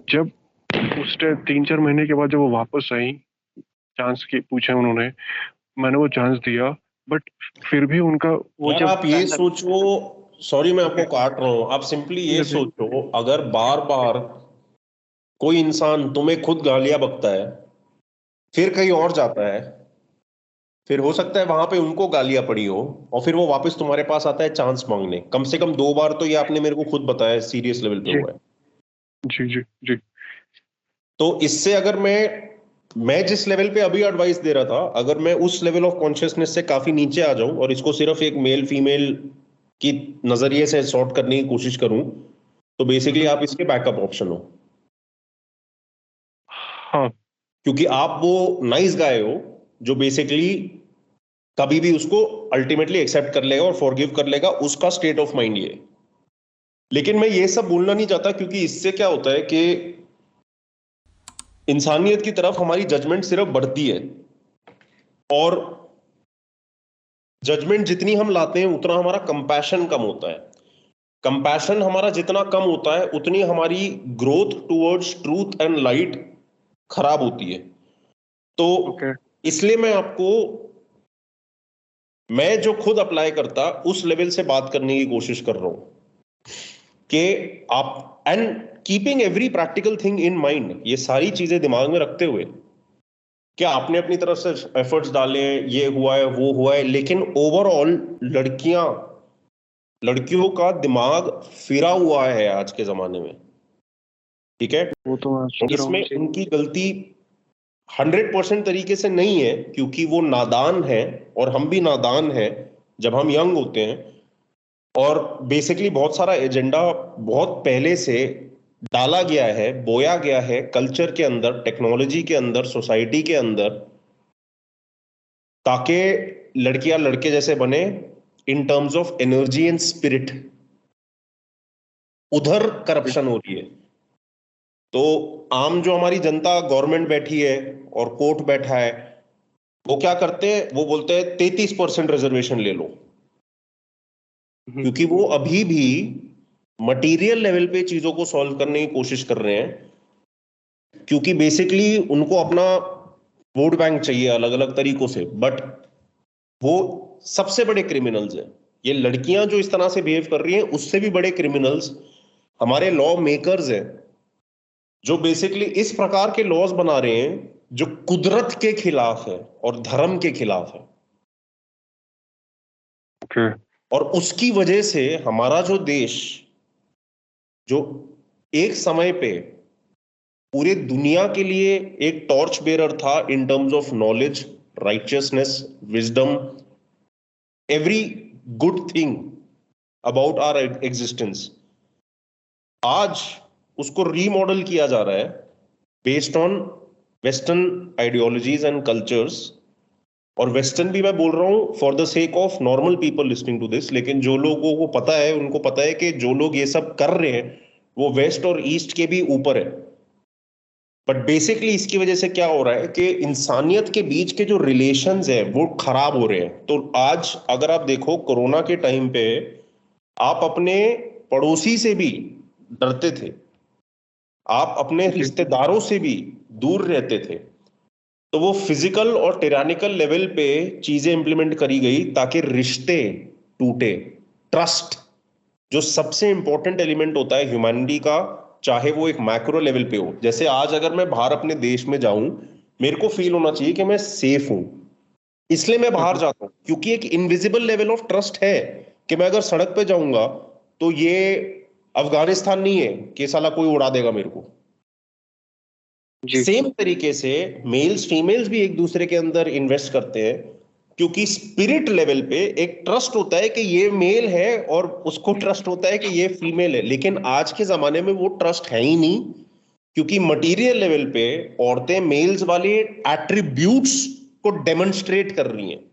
जब उस 3-4 महीने के बाद जब वो वापस आई, चांस की पूछे उन्होंने, मैंने वो चांस दिया, बट फिर भी उनका वो यार जब आप ये पहला। सोचो, सॉरी मैं ओके। आपको काट रहा हूं, आप सिंपली ये जी। सोचो, अगर बार बार कोई इंसान तुम्हें खुद गालियां बकता है, फिर कहीं और जाता है, फिर हो सकता है वहां पे उनको गालियां पड़ी हो, और फिर वो वापस तुम्हारे पास आता है चांस मांगने, कम से कम 2 बार तो ये आपने मेरे को खुद बताया सीरियस लेवल पे जी। हुआ है। जी। जी। जी। तो इससे अगर मैं जिस लेवल पे अभी एडवाइस दे रहा था, अगर मैं उस लेवल ऑफ कॉन्शियसनेस से काफी नीचे आ जाऊं और इसको सिर्फ एक मेल फीमेल की नजरिए से सॉर्ट करने की कोशिश करूं, तो बेसिकली हम्म। आप इसके बैकअप ऑप्शन हो। हाँ। क्योंकि आप वो नाइस गाय हो जो बेसिकली कभी भी उसको अल्टीमेटली एक्सेप्ट कर लेगा और फॉरगिव कर लेगा, उसका स्टेट ऑफ माइंड ये। लेकिन मैं ये सब बोलना नहीं चाहता, क्योंकि इससे क्या होता है कि इंसानियत की तरफ हमारी जजमेंट सिर्फ बढ़ती है, और जजमेंट जितनी हम लाते हैं उतना हमारा कंपैशन कम होता है। कंपैशन हमारा जितना कम होता है उतनी हमारी growth towards truth and light खराब होती है। तो ओके। इसलिए मैं जो खुद अप्लाई करता उस लेवल से बात करने की कोशिश कर रहा हूं कि आप, and keeping every practical thing in mind, ये सारी चीजें दिमाग में रखते हुए कि आपने अपनी तरफ से एफर्ट्स डाले, ये हुआ है वो हुआ है, लेकिन ओवरऑल लड़कियों का दिमाग फिरा हुआ है आज के जमाने में, ठीक है। वो तो मैं समझ रहा हूँ इसमें जी। उनकी गलती 100% तरीके से नहीं है, क्योंकि वो नादान है और हम भी नादान हैं जब हम यंग होते हैं। और बेसिकली बहुत सारा एजेंडा बहुत पहले से डाला गया है, बोया गया है कल्चर के अंदर, टेक्नोलॉजी के अंदर, सोसाइटी के अंदर, ताकि लड़कियां लड़के जैसे बने इन terms of energy and spirit. उधर करप्शन हो रही है। तो आम जो हमारी जनता, गवर्नमेंट बैठी है और कोर्ट बैठा है, वो क्या करते हैं, वो बोलते हैं 33% रिजर्वेशन ले लो, क्योंकि वो अभी भी मटेरियल लेवल पे चीजों को सॉल्व करने की कोशिश कर रहे हैं, क्योंकि बेसिकली उनको अपना वोट बैंक चाहिए अलग अलग तरीकों से। बट वो सबसे बड़े क्रिमिनल्स हैं। ये लड़कियां जो इस तरह से बिहेव कर रही हैं, उससे भी बड़े क्रिमिनल्स हमारे लॉ मेकर्स हैं, जो बेसिकली इस प्रकार के लॉज बना रहे हैं जो कुदरत के खिलाफ है और धर्म के खिलाफ है। ओके। और उसकी वजह से हमारा जो देश, जो एक समय पे पूरे दुनिया के लिए एक टॉर्च बेरर था in terms of knowledge, righteousness, wisdom, every good thing about our existence, आज उसको रीमॉडल किया जा रहा है based on western ideologies and cultures. और वेस्टर्न भी मैं बोल रहा हूं for the sake of normal people listening to this, लेकिन जो लोगों को पता है उनको पता है कि जो लोग ये सब कर रहे हैं वो वेस्ट और ईस्ट के भी ऊपर है। बट बेसिकली इसकी वजह से क्या हो रहा है कि इंसानियत के बीच के जो रिलेशंस है वो खराब हो रहे हैं। तो आज अगर आप देखो, कोरोना के टाइम पे आप अपने पड़ोसी से भी डरते थे, आप अपने जी। रिश्तेदारों से भी दूर रहते थे। तो वो फिजिकल और टिरानिकल लेवल पे चीजें इंप्लीमेंट करी गई ताकि रिश्ते टूटे। ट्रस्ट जो सबसे इंपॉर्टेंट एलिमेंट होता है ह्यूमैनिटी का, चाहे वो एक मैक्रो लेवल पे हो। जैसे आज अगर मैं बाहर अपने देश में जाऊं, मेरे को फील होना चाहिए कि मैं सेफ हूं, इसलिए मैं बाहर जाता हूं, क्योंकि एक इनविजिबल लेवल ऑफ ट्रस्ट है कि मैं अगर सड़क पे जाऊंगा तो ये अफगानिस्तान नहीं है कि साला कोई उड़ा देगा मेरे को। जी। सेम तरीके से मेल्स फीमेल्स भी एक दूसरे के अंदर इन्वेस्ट करते हैं, क्योंकि स्पिरिट लेवल पे एक ट्रस्ट होता है कि ये मेल है और उसको ट्रस्ट होता है कि ये फीमेल है। लेकिन आज के जमाने में वो ट्रस्ट है ही नहीं, क्योंकि मटेरियल लेवल पे औरतें मेल्स वाले एट्रीब्यूट्स को डेमोन्स्ट्रेट कर रही हैं।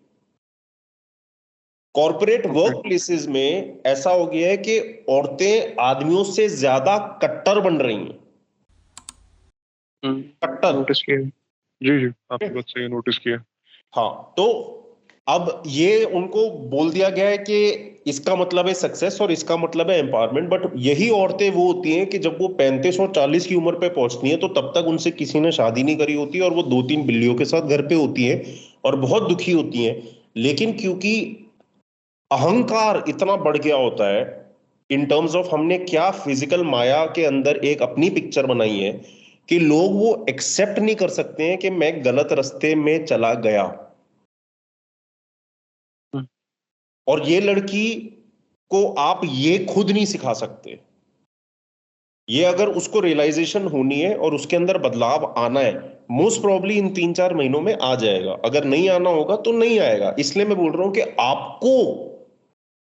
कॉर्पोरेट वर्क प्लेसेस में ऐसा हो गया है कि औरतें आदमियों से ज्यादा कट्टर बन रही हैं। कट्टर। नोटिस किया। जी जी, आपकी बात सही है, नोटिस किया। हाँ, तो अब ये उनको बोल दिया गया है कि इसका मतलब है सक्सेस और इसका मतलब है एम्पावरमेंट। बट यही औरतें वो होती हैं कि जब वो 35 और 40 की उम्र पे पहुंचती हैं तो तब तक उनसे किसी ने शादी नहीं करी होती, और वो 2-3 बिल्लियों के साथ घर पे होती हैं और बहुत दुखी होती हैं। लेकिन क्योंकि अहंकार इतना बढ़ गया होता है इन टर्म्स ऑफ हमने क्या फिजिकल माया के अंदर एक अपनी पिक्चर बनाई है, कि लोग वो एक्सेप्ट नहीं कर सकते हैं कि मैं गलत रास्ते में चला गया। और ये लड़की को आप ये खुद नहीं सिखा सकते। ये अगर उसको रियलाइजेशन होनी है और उसके अंदर बदलाव आना है, मोस्ट प्रोबेबली इन 3-4 महीनों में आ जाएगा। अगर नहीं आना होगा तो नहीं आएगा। इसलिए मैं बोल रहा हूं कि आपको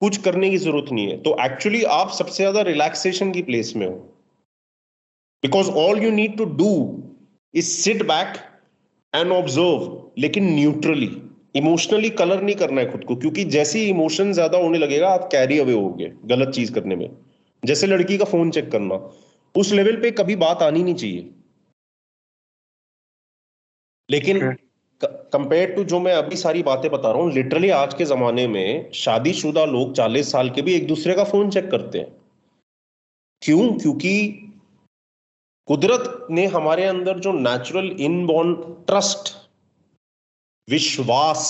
कुछ करने की जरूरत नहीं है। तो एक्चुअली आप सबसे ज्यादा रिलैक्सेशन की प्लेस में हो, because all you need to do is sit back and observe, लेकिन न्यूट्रली। इमोशनली कलर नहीं करना है खुद को, क्योंकि जैसे ही इमोशन ज्यादा होने लगेगा आप कैरी अवे होगे गलत चीज करने में। जैसे लड़की का फोन चेक करना, उस लेवल पे कभी बात आनी नहीं चाहिए। लेकिन ओके। कंपेयर टू जो मैं अभी सारी बातें बता रहा हूं, लिटरली आज के जमाने में शादीशुदा लोग 40 साल के भी एक दूसरे का फोन चेक करते हैं। क्यों? क्योंकि कुदरत ने हमारे अंदर जो नेचुरल इनबॉर्न ट्रस्ट, विश्वास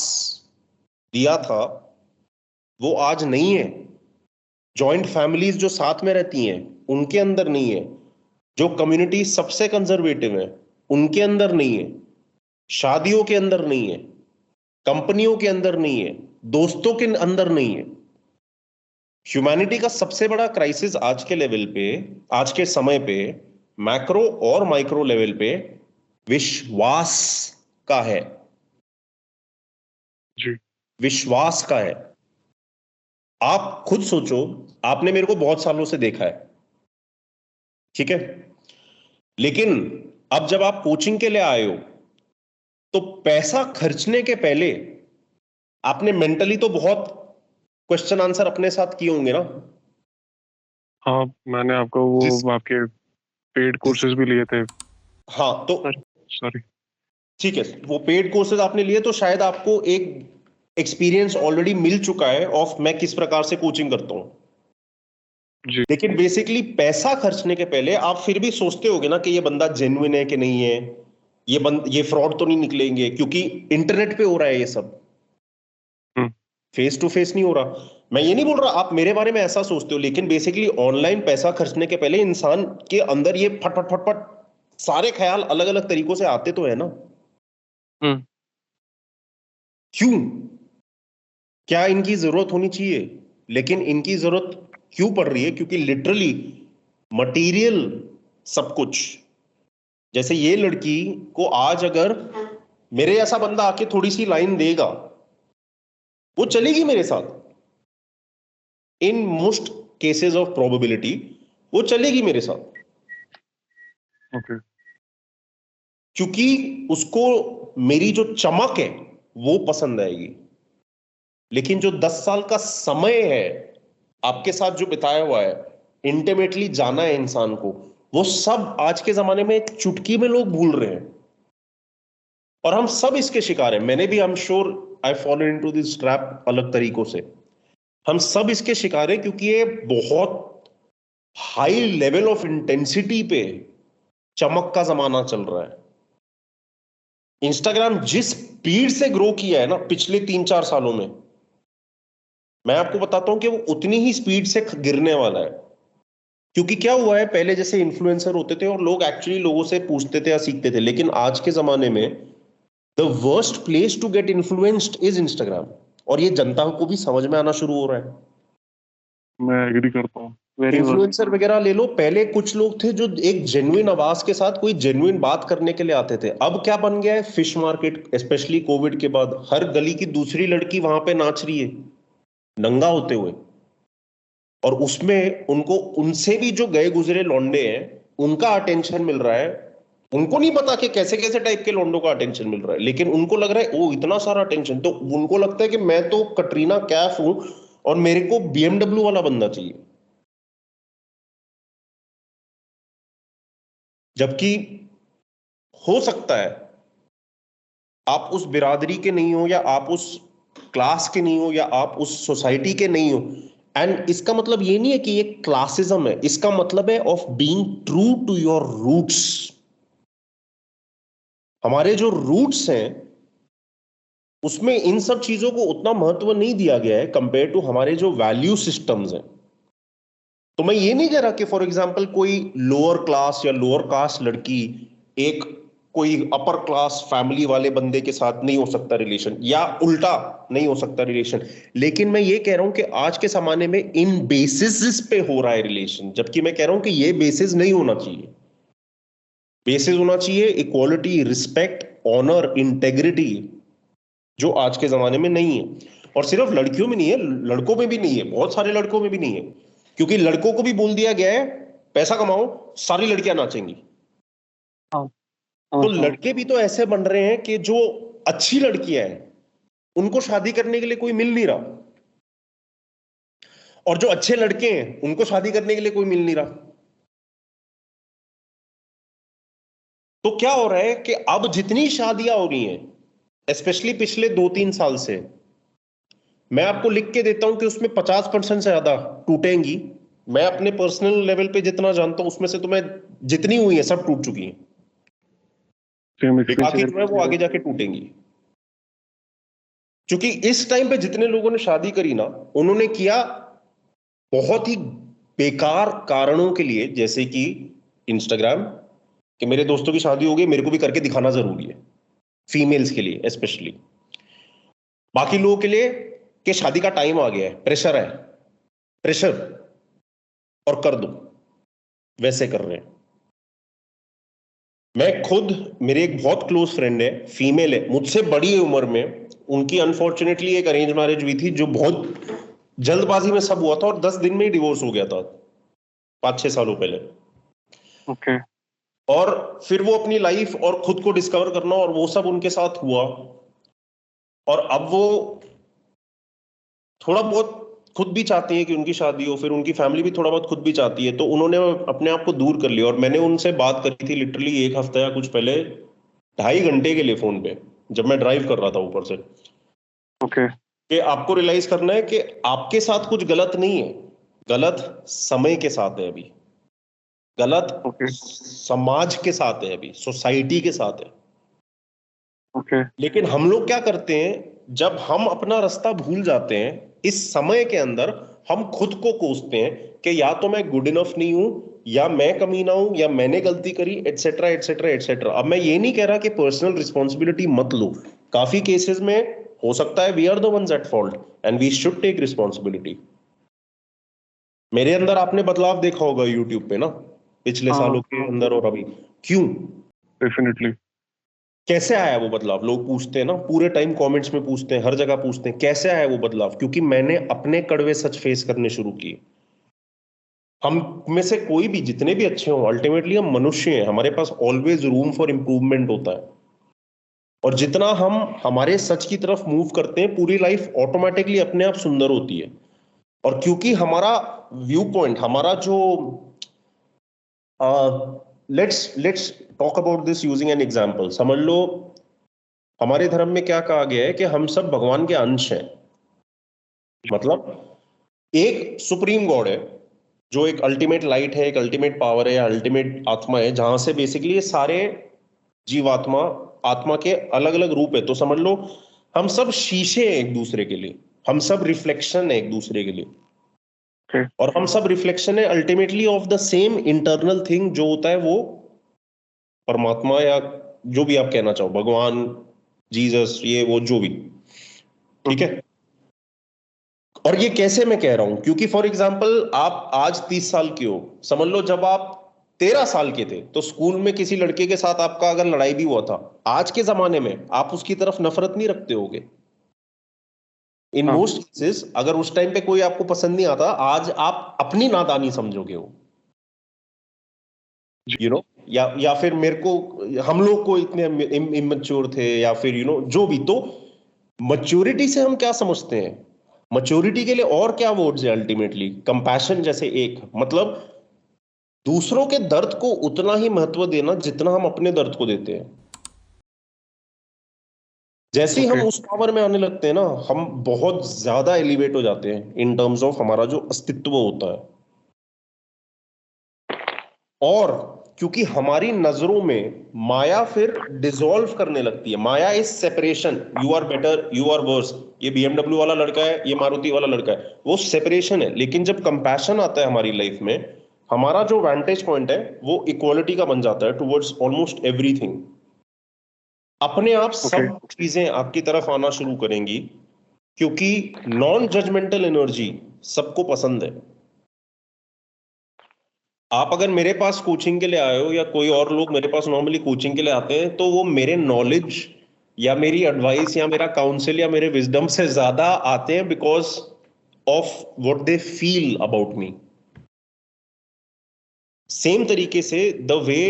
दिया था, वो आज नहीं है। जॉइंट फैमिलीज जो साथ में रहती हैं उनके अंदर नहीं है। जो कम्युनिटी सबसे कंजर्वेटिव है उनके अंदर नहीं है। शादियों के अंदर नहीं है, कंपनियों के अंदर नहीं है, दोस्तों के अंदर नहीं है। ह्यूमैनिटी का सबसे बड़ा क्राइसिस आज के लेवल पे, आज के समय पे, मैक्रो और माइक्रो लेवल पे विश्वास का है। जी। विश्वास का है। आप खुद सोचो, आपने मेरे को बहुत सालों से देखा है, ठीक है, लेकिन अब जब आप कोचिंग के लिए आए हो तो पैसा खर्चने के पहले आपने मेंटली तो बहुत क्वेश्चन आंसर अपने साथ किए होंगे ना। हाँ, मैंने आपको जिस वो आपके पेड जिस कोर्सेज भी लिए थे। हाँ तो सॉरी। सॉरी। ठीक है, वो पेड कोर्सेज आपने लिए तो शायद आपको एक एक्सपीरियंस ऑलरेडी मिल चुका है ऑफ मैं किस प्रकार से कोचिंग करता हूं। जी। लेकिन बेसिकली पैसा खर्चने के पहले आप फिर भी सोचते होगे ना कि ये बंदा जेन्युइन है कि नहीं है, ये फ्रॉड तो नहीं निकलेंगे, क्योंकि इंटरनेट पे हो रहा है ये सब, हम्म। फेस टू फेस नहीं हो रहा। मैं ये नहीं बोल रहा आप मेरे बारे में ऐसा सोचते हो, लेकिन बेसिकली ऑनलाइन पैसा खर्चने के पहले इंसान के अंदर ये फट फट फट फट सारे ख्याल अलग अलग तरीकों से आते तो है ना। हम्म। क्यों? क्या इनकी जरूरत होनी चाहिए, लेकिन इनकी जरूरत क्यों पड़ रही है? क्योंकि लिटरली मटेरियल सब कुछ, जैसे ये लड़की को आज अगर मेरे ऐसा बंदा आके थोड़ी सी लाइन देगा, वो चलेगी मेरे साथ। In most cases of probability वो चलेगी मेरे साथ, ओके। क्योंकि उसको मेरी जो चमक है वो पसंद आएगी। लेकिन जो 10 साल का समय है आपके साथ जो बिताया हुआ है, इंटीमेटली जाना है इंसान को, वो सब आज के जमाने में एक चुटकी में लोग भूल रहे हैं। और हम सब इसके शिकार हैं। मैंने भी, I am sure, I follow into this trap अलग तरीकों से। हम सब इसके शिकार हैं क्योंकि ये बहुत हाई लेवल ऑफ इंटेंसिटी पे चमक का जमाना चल रहा है। इंस्टाग्राम जिस स्पीड से ग्रो किया है ना पिछले 3-4 सालों में, मैं आपको बताता हूं कि वो उतनी ही स्पीड से गिरने वाला है। क्योंकि क्या हुआ है, पहले जैसे इन्फ्लुएंसर होते थे और लोग एक्चुअली लोगों से पूछते थे या सीखते थे, लेकिन आज के जमाने में the worst place to get influenced is Instagram. और ये जनता को भी समझ में आना शुरू हो रहा है। मैं एग्री करता हूँ, वेरी वर्स्ट। इन्फ्लुएंसर वगैरह ले लो, पहले कुछ लोग थे जो एक जेन्युइन आवाज के साथ कोई जेन्युइन बात करने के लिए आते थे। अब क्या बन गया है, फिश मार्केट, स्पेशली कोविड के बाद हर गली की दूसरी लड़की वहां पे नाच रही है नंगा होते हुए। और उसमें उनको उनसे भी जो गए गुजरे लौंडे हैं उनका अटेंशन मिल रहा है। उनको नहीं पता कि कैसे कैसे टाइप के लौंडों का अटेंशन मिल रहा है, लेकिन उनको लग रहा है ओ इतना सारा अटेंशन, तो उनको लगता है कि मैं तो कटरीना कैफ हूं और मेरे को बीएमडब्ल्यू वाला बंदा चाहिए। जबकि हो सकता है आप उस बिरादरी के नहीं हो, या आप उस क्लास के नहीं हो, या आप उस सोसाइटी के नहीं हो। एंड इसका मतलब ये नहीं है कि ये क्लासिज्म है, इसका मतलब है of being true to your roots. हमारे जो रूट्स हैं उसमें इन सब चीजों को उतना महत्व नहीं दिया गया है कंपेयर टू हमारे जो वैल्यू सिस्टम्स हैं। तो मैं ये नहीं कह रहा कि फॉर एग्जाम्पल कोई लोअर क्लास या लोअर कास्ट लड़की एक कोई अपर क्लास फैमिली वाले बंदे के साथ नहीं हो सकता रिलेशन, या उल्टा नहीं हो सकता रिलेशन। लेकिन मैं ये कह रहा हूं कि आज के जमाने में इन बेसिस पे हो रहा है रिलेशन, जबकि मैं कह रहा हूं कि ये बेसिस नहीं होना चाहिए। बेसिस होना चाहिए इक्वालिटी, रिस्पेक्ट, ऑनर, इंटेग्रिटी, जो आज के जमाने में नहीं है। और सिर्फ लड़कियों में नहीं है, लड़कों में भी नहीं है, बहुत सारे लड़कों में भी नहीं है। क्योंकि लड़कों को भी बोल दिया गया है पैसा कमाओ, सारी लड़कियां नाचेंगी। हाँ, तो समझता हूँ। लड़के भी तो ऐसे बन रहे हैं कि जो अच्छी लड़कियां हैं उनको शादी करने के लिए कोई मिल नहीं रहा, और जो अच्छे लड़के हैं उनको शादी करने के लिए कोई मिल नहीं रहा। तो क्या हो रहा है कि अब जितनी शादियां हो रही हैं स्पेशली पिछले 2-3 साल से, मैं आपको लिख के देता हूं कि उसमें 50% से ज्यादा टूटेंगी। मैं अपने पर्सनल लेवल पे जितना जानता हूं उसमें से तो मैं जितनी हुई है सब टूट चुकी हैं, बाकी जो है वो आगे जाके टूटेंगी। क्योंकि इस टाइम पे जितने लोगों ने शादी करी ना, उन्होंने किया बहुत ही बेकार कारणों के लिए, जैसे कि इंस्टाग्राम, कि मेरे दोस्तों की शादी हो गई, मेरे को भी करके दिखाना जरूरी है, फीमेल्स के लिए स्पेशली। बाकी लोगों के लिए कि शादी का टाइम आ गया है, प्रेशर और कर दो, वैसे कर रहे हैं। मैं खुद, मेरे एक बहुत क्लोज फ्रेंड है, फीमेल है, मुझसे बड़ी उम्र में, उनकी अनफॉर्चुनेटली एक अरेंज मैरिज हुई थी जो बहुत जल्दबाजी में सब हुआ था, और 10 दिन में ही डिवोर्स हो गया था 5-6 सालों पहले। ओके। और फिर वो अपनी लाइफ और खुद को डिस्कवर करना और वो सब उनके साथ हुआ, और अब वो थोड़ा बहुत खुद भी चाहती है कि उनकी शादी हो, फिर उनकी फैमिली भी थोड़ा बहुत खुद भी चाहती है, तो उन्होंने अपने आप को दूर कर लिया। और मैंने उनसे बात करी थी लिटरली 1 हफ्ता या कुछ पहले, 2.5 घंटे के लिए फोन पे, जब मैं ड्राइव कर रहा था ऊपर से, ओके। कि आपको रियलाइज करना है कि आपके साथ कुछ गलत नहीं है, गलत समय के साथ है अभी, गलत ओके। समाज के साथ है अभी, सोसाइटी के साथ है। ओके। लेकिन हम लोग क्या करते हैं, जब हम अपना रास्ता भूल जाते हैं इस समय के अंदर, हम खुद को कोसते हैं कि या तो मैं गुड इनफ नहीं हूं, या मैं कमीना हूं, या मैंने गलती करी, एटसेट्रा एटसेट्रा एटसेट्रा। अब मैं ये नहीं कह रहा कि पर्सनल रिस्पॉन्सिबिलिटी मत लो, काफी केसेस में हो सकता है we are the ones at fault and we should take responsibility. मेरे अंदर आपने बदलाव देखा होगा यूट्यूब पे ना, पिछले हाँ, सालों के अंदर और अभी। क्यों, डेफिनेटली। कैसे आया वो बदलाव? लोग पूछते हैं ना, पूरे टाइम कमेंट्स में पूछते हैं, हर जगह पूछते हैं कैसे आया वो बदलाव। क्योंकि मैंने अपने कड़वे सच फेस करने शुरू किए। हम में से कोई भी, जितने भी अच्छे हों, अल्टीमेटली हम मनुष्य हैं, हमारे पास ऑलवेज रूम फॉर इंप्रूवमेंट होता है। और जितना हम हमारे सच की तरफ मूव करते हैं, पूरी लाइफ ऑटोमेटिकली अपने आप सुंदर होती है। और क्योंकि हमारा व्यू पॉइंट, हमारा जो, let's talk about this using an example. समझ लो हमारे धर्म में क्या कहा गया है कि हम सब भगवान के अंश हैं। मतलब एक सुप्रीम गॉड है जो एक अल्टीमेट लाइट है, एक अल्टीमेट पावर है, अल्टीमेट आत्मा है, जहां से बेसिकली ये सारे जीवात्मा, आत्मा के अलग अलग रूप है। तो समझ लो हम सब शीशे हैं एक दूसरे के लिए, हम सब रिफ्लेक्शन है एक दूसरे के लिए, ओके। और हम सब रिफ्लेक्शन है ultimately of the same internal thing, जो होता है वो परमात्मा, या जो भी आप कहना चाहो, भगवान, जीसस, ये वो जो भी, ठीक है। और ये कैसे मैं कह रहा हूं, क्योंकि फॉर एग्जाम्पल आप आज 30 साल के हो, समझ लो जब आप 13 साल के थे तो स्कूल में किसी लड़के के साथ आपका अगर लड़ाई भी हुआ था, आज के जमाने में आप उसकी तरफ नफरत नहीं रखते होगे। इन हाँ मोस्ट केसेस अगर उस टाइम पे कोई आपको पसंद नहीं आता, आज आप अपनी नादानी समझोगे वो, जी। या फिर मेरे को, हम लोग को इतने इमेच्योर थे, या फिर जो भी। तो मच्योरिटी से हम क्या समझते हैं, मच्योरिटी के लिए और क्या वर्ड्स है अल्टीमेटली, कंपैशन जैसे एक, मतलब दूसरों के दर्द को उतना ही महत्व देना जितना हम अपने दर्द को देते हैं। जैसे ही हम ओके। उस पावर में आने लगते हैं ना, हम बहुत ज्यादा एलिवेट हो जाते हैं इन टर्म्स ऑफ हमारा जो अस्तित्व होता है। और क्योंकि हमारी नजरों में माया फिर डिसॉल्व करने लगती है। Maya is separation, you are better, you are worse, ये बीएमडब्ल्यू वाला लड़का है, ये मारुति वाला लड़का है, वो सेपरेशन है। लेकिन जब कंपैशन आता है हमारी लाइफ में, हमारा जो वैंटेज पॉइंट है वो इक्वालिटी का बन जाता है टुवर्ड्स ऑलमोस्ट एवरीथिंग। अपने आप ओके। सब चीजें आपकी तरफ आना शुरू करेंगी, क्योंकि नॉन जजमेंटल एनर्जी सबको पसंद है। आप अगर मेरे पास कोचिंग के लिए आए हो, या कोई और लोग मेरे पास नॉर्मली कोचिंग के लिए आते हैं, तो वो मेरे नॉलेज या मेरी एडवाइस या मेरा काउंसिल या मेरे विजडम से ज्यादा आते हैं because of what they feel about me. Same तरीके से the way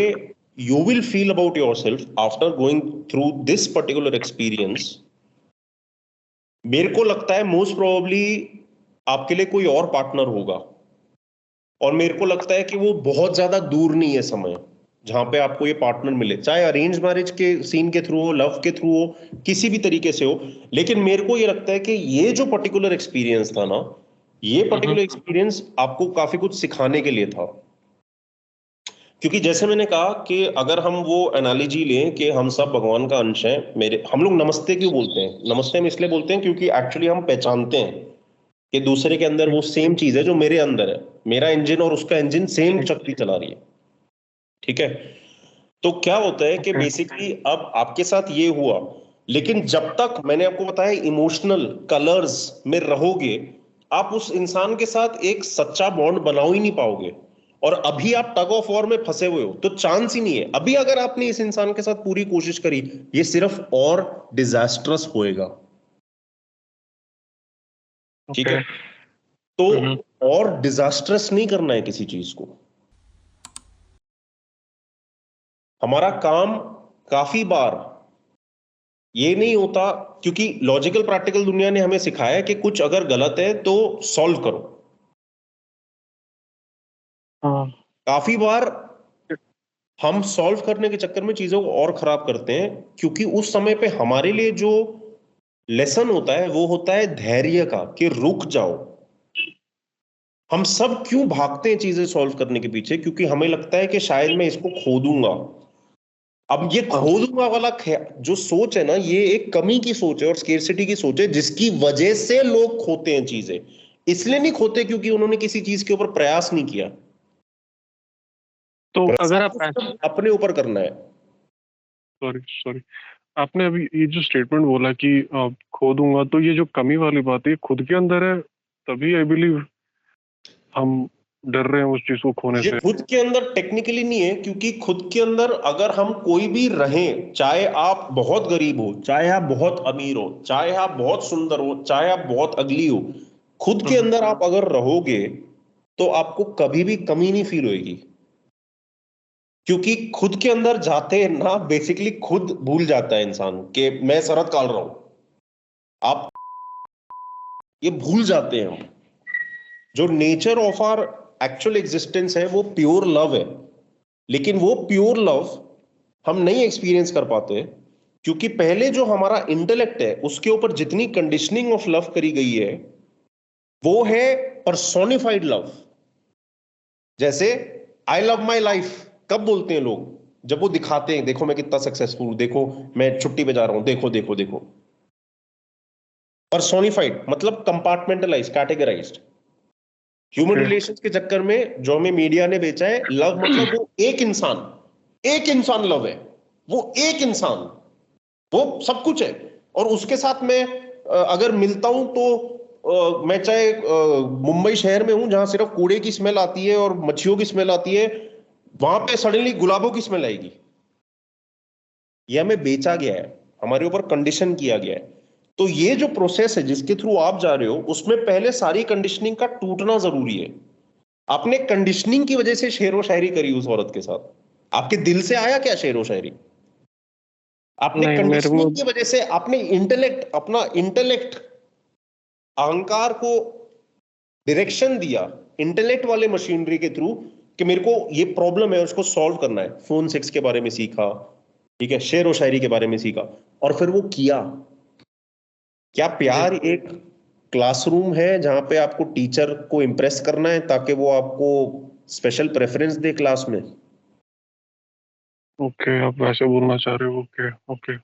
you will feel about your self after going through this particular experience मेरे को लगता है मोस्ट प्रोबेबली आपके लिए कोई और पार्टनर होगा, और मेरे को लगता है कि वो बहुत ज्यादा दूर नहीं है समय जहां पे आपको ये पार्टनर मिले, चाहे अरेंज मैरिज के सीन के थ्रू हो, लव के थ्रू हो, किसी भी तरीके से हो। लेकिन मेरे को ये लगता है कि ये जो पर्टिकुलर एक्सपीरियंस था ना, ये हम्म। पर्टिकुलर एक्सपीरियंस आपको काफी कुछ सिखाने के लिए था। क्योंकि जैसे मैंने कहा कि अगर हम वो एनालॉजी लें कि हम सब भगवान का अंश हैं, मेरे हम लोग नमस्ते क्यों बोलते हैं? नमस्ते हम इसलिए बोलते हैं क्योंकि एक्चुअली हम पहचानते हैं कि दूसरे के अंदर वो सेम चीज है जो मेरे अंदर है। मेरा इंजन और उसका इंजन सेम ठीक। शक्ति चला रही है। ठीक है। तो क्या होता है कि ओके। बेसिकली अब आपके साथ ये हुआ, लेकिन जब तक मैंने आपको बताया इमोशनल कलर्स में रहोगे, आप उस इंसान के साथ एक सच्चा बॉन्ड बना ही नहीं पाओगे। और अभी आप टग ऑफ वॉर में फंसे हुए हो तो चांस ही नहीं है। अभी अगर आपने इस इंसान के साथ पूरी कोशिश करी, ये सिर्फ और डिजास्ट्रस होएगा। ठीक ओके। है। तो हम्म। और डिजास्ट्रस नहीं करना है किसी चीज को। हमारा काम काफी बार ये नहीं होता, क्योंकि लॉजिकल प्रैक्टिकल दुनिया ने हमें सिखाया है कि कुछ अगर गलत है तो सॉल्व करो। हाँ। काफी बार हम सॉल्व करने के चक्कर में चीजों को और खराब करते हैं, क्योंकि उस समय पे हमारे लिए जो लेसन होता है वो होता है धैर्य का, कि रुक जाओ। हम सब क्यों भागते हैं चीजें सॉल्व करने के पीछे? क्योंकि हमें लगता है कि शायद मैं इसको खो दूंगा। अब ये हाँ। खो दूंगा वाला जो सोच है ना, ये एक कमी की सोच है और स्केर्सिटी की सोच है, जिसकी वजह से लोग खोते हैं चीजें। इसलिए नहीं खोते क्योंकि उन्होंने किसी चीज के ऊपर प्रयास नहीं किया। तो प्रयास अगर आप आपको सिर्फ अपने ऊपर करना है। सॉरी सॉरी, आपने अभी ये जो स्टेटमेंट बोला कि खो दूंगा, तो ये जो कमी वाली बात है ये खुद के अंदर है, तभी आई बिलीव हम डर रहे हैं उस चीज को खोने ये से। खुद के अंदर टेक्निकली नहीं है, क्योंकि खुद के अंदर अगर हम कोई भी रहें, चाहे आप बहुत गरीब हो, चाहे आप बहुत अमीर हो, चाहे आप बहुत सुंदर हो, चाहे आप बहुत अगली हो, खुद के हम्म। अंदर आप अगर रहोगे तो आपको कभी भी कमी नहीं फील होगी। क्योंकि खुद के अंदर जाते हैं ना, बेसिकली खुद भूल जाता है इंसान कि मैं शरत काट रहा हूं। आप ये भूल जाते हैं हम। जो nature of our actual existence है वो प्योर लव है। लेकिन वो प्योर लव हम नहीं एक्सपीरियंस कर पाते, क्योंकि पहले जो हमारा इंटेलेक्ट है उसके ऊपर जितनी कंडीशनिंग ऑफ लव करी गई है वो है पर्सोनिफाइड लव। जैसे आई लव माई लाइफ कब बोलते हैं लोग? जब वो दिखाते हैं, देखो मैं कितना सक्सेसफुल हूं, देखो मैं छुट्टी पे जा रहा हूं, देखो देखो देखो। पर्सोनिफाइड मतलब compartmentalize, categorized. Human okay. Relations के चक्कर में जो हमें मीडिया ने बेचा है, लव मतलब वो एक इंसान, एक इंसान लव है। वो एक इंसान, वो सब कुछ है। और उसके साथ मैं अगर मिलता हूं तो मैं चाहे मुंबई शहर में हूं जहां सिर्फ कूड़े की स्मेल आती है और मच्छियों की स्मेल आती है, वहां पे सडनली गुलाबों की स्मेल आएगी। ये हमें बेचा गया है, हमारे ऊपर कंडीशन किया गया है। तो ये जो प्रोसेस है जिसके थ्रू आप जा रहे हो, उसमें पहले सारी कंडीशनिंग का टूटना जरूरी है। आपने कंडीशनिंग की वजह से शेर व शायरी करी उस औरत के साथ, आपके दिल से आया क्या शेर व शायरी? आपने नहीं, मेरे को। कंडीशनिंग की वजह से, आपने इंटेलेक्ट, अपना इंटेलेक्ट, अहंकार को डायरेक्शन दिया इंटेलेक्ट वाले मशीनरी के थ्रू कि मेरे को ये प्रॉब्लम है, उसको सॉल्व करना है। फोन सेक्स के बारे में सीखा, ठीक है, शेर व शायरी के बारे में सीखा, और फिर वो किया। क्या जी। प्यार एक क्लासरूम है जहां पे आपको टीचर को इम्प्रेस करना है ताकि वो आपको स्पेशल प्रेफरेंस दे क्लास में? ओके, आप वैसे बोलना चाह रहे हो? Okay okay.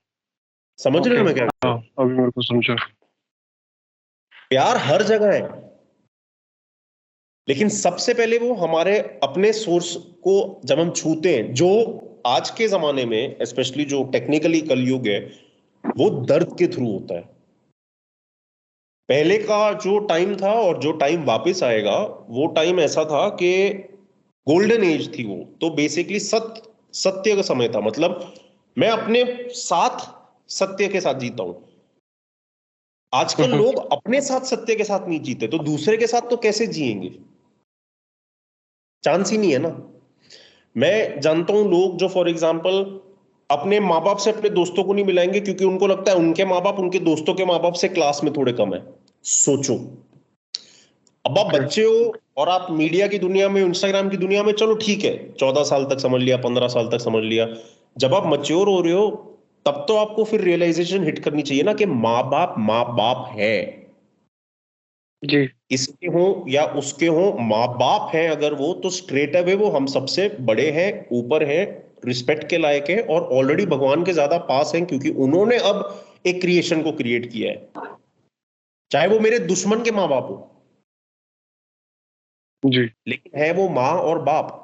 समझ रहे ओके। हो मैं क्या कह रहा हाँ, हूं? अभी मेरे को समझा। प्यार हर जगह है, लेकिन सबसे पहले वो हमारे अपने सोर्स को जब हम छूते हैं, जो आज के जमाने में स्पेशली जो टेक्निकली कलयुग है, वो दर्द के थ्रू होता है। पहले का जो टाइम था और जो टाइम वापस आएगा, वो टाइम ऐसा था कि गोल्डन एज थी वो। तो बेसिकली सत्य का समय था। मतलब मैं अपने साथ सत्य के साथ जीता हूं। आजकल हम्म। लोग अपने साथ सत्य के साथ नहीं जीते, तो दूसरे के साथ तो कैसे जिएंगे? चांस ही नहीं है ना। मैं जानता हूं लोग जो फॉर एग्जाम्पल अपने माँ बाप से अपने दोस्तों को नहीं मिलाएंगे क्योंकि उनको लगता है उनके माँ बाप उनके दोस्तों के माँ बाप से क्लास में थोड़े कम है। सोचो, अब आप ओके। बच्चे हो और आप मीडिया की दुनिया में, इंस्टाग्राम की दुनिया में, चलो ठीक है, 14 साल तक समझ लिया, 15 साल तक समझ लिया। जब आप मैच्योर हो रहे हो तब तो आपको फिर रियलाइजेशन हिट करनी चाहिए ना कि माँ बाप है। जी। इसके हो या उसके हो, माँ बाप हैं अगर वो, तो स्ट्रेट अवे वो हम सबसे बड़े हैं, ऊपर हैं, रिस्पेक्ट के लायक हैं और ऑलरेडी भगवान के ज्यादा पास हैं क्योंकि उन्होंने अब एक क्रिएशन को क्रिएट किया है, चाहे वो मेरे दुश्मन के माँ बाप हो, जी। लेकिन है वो माँ और बाप।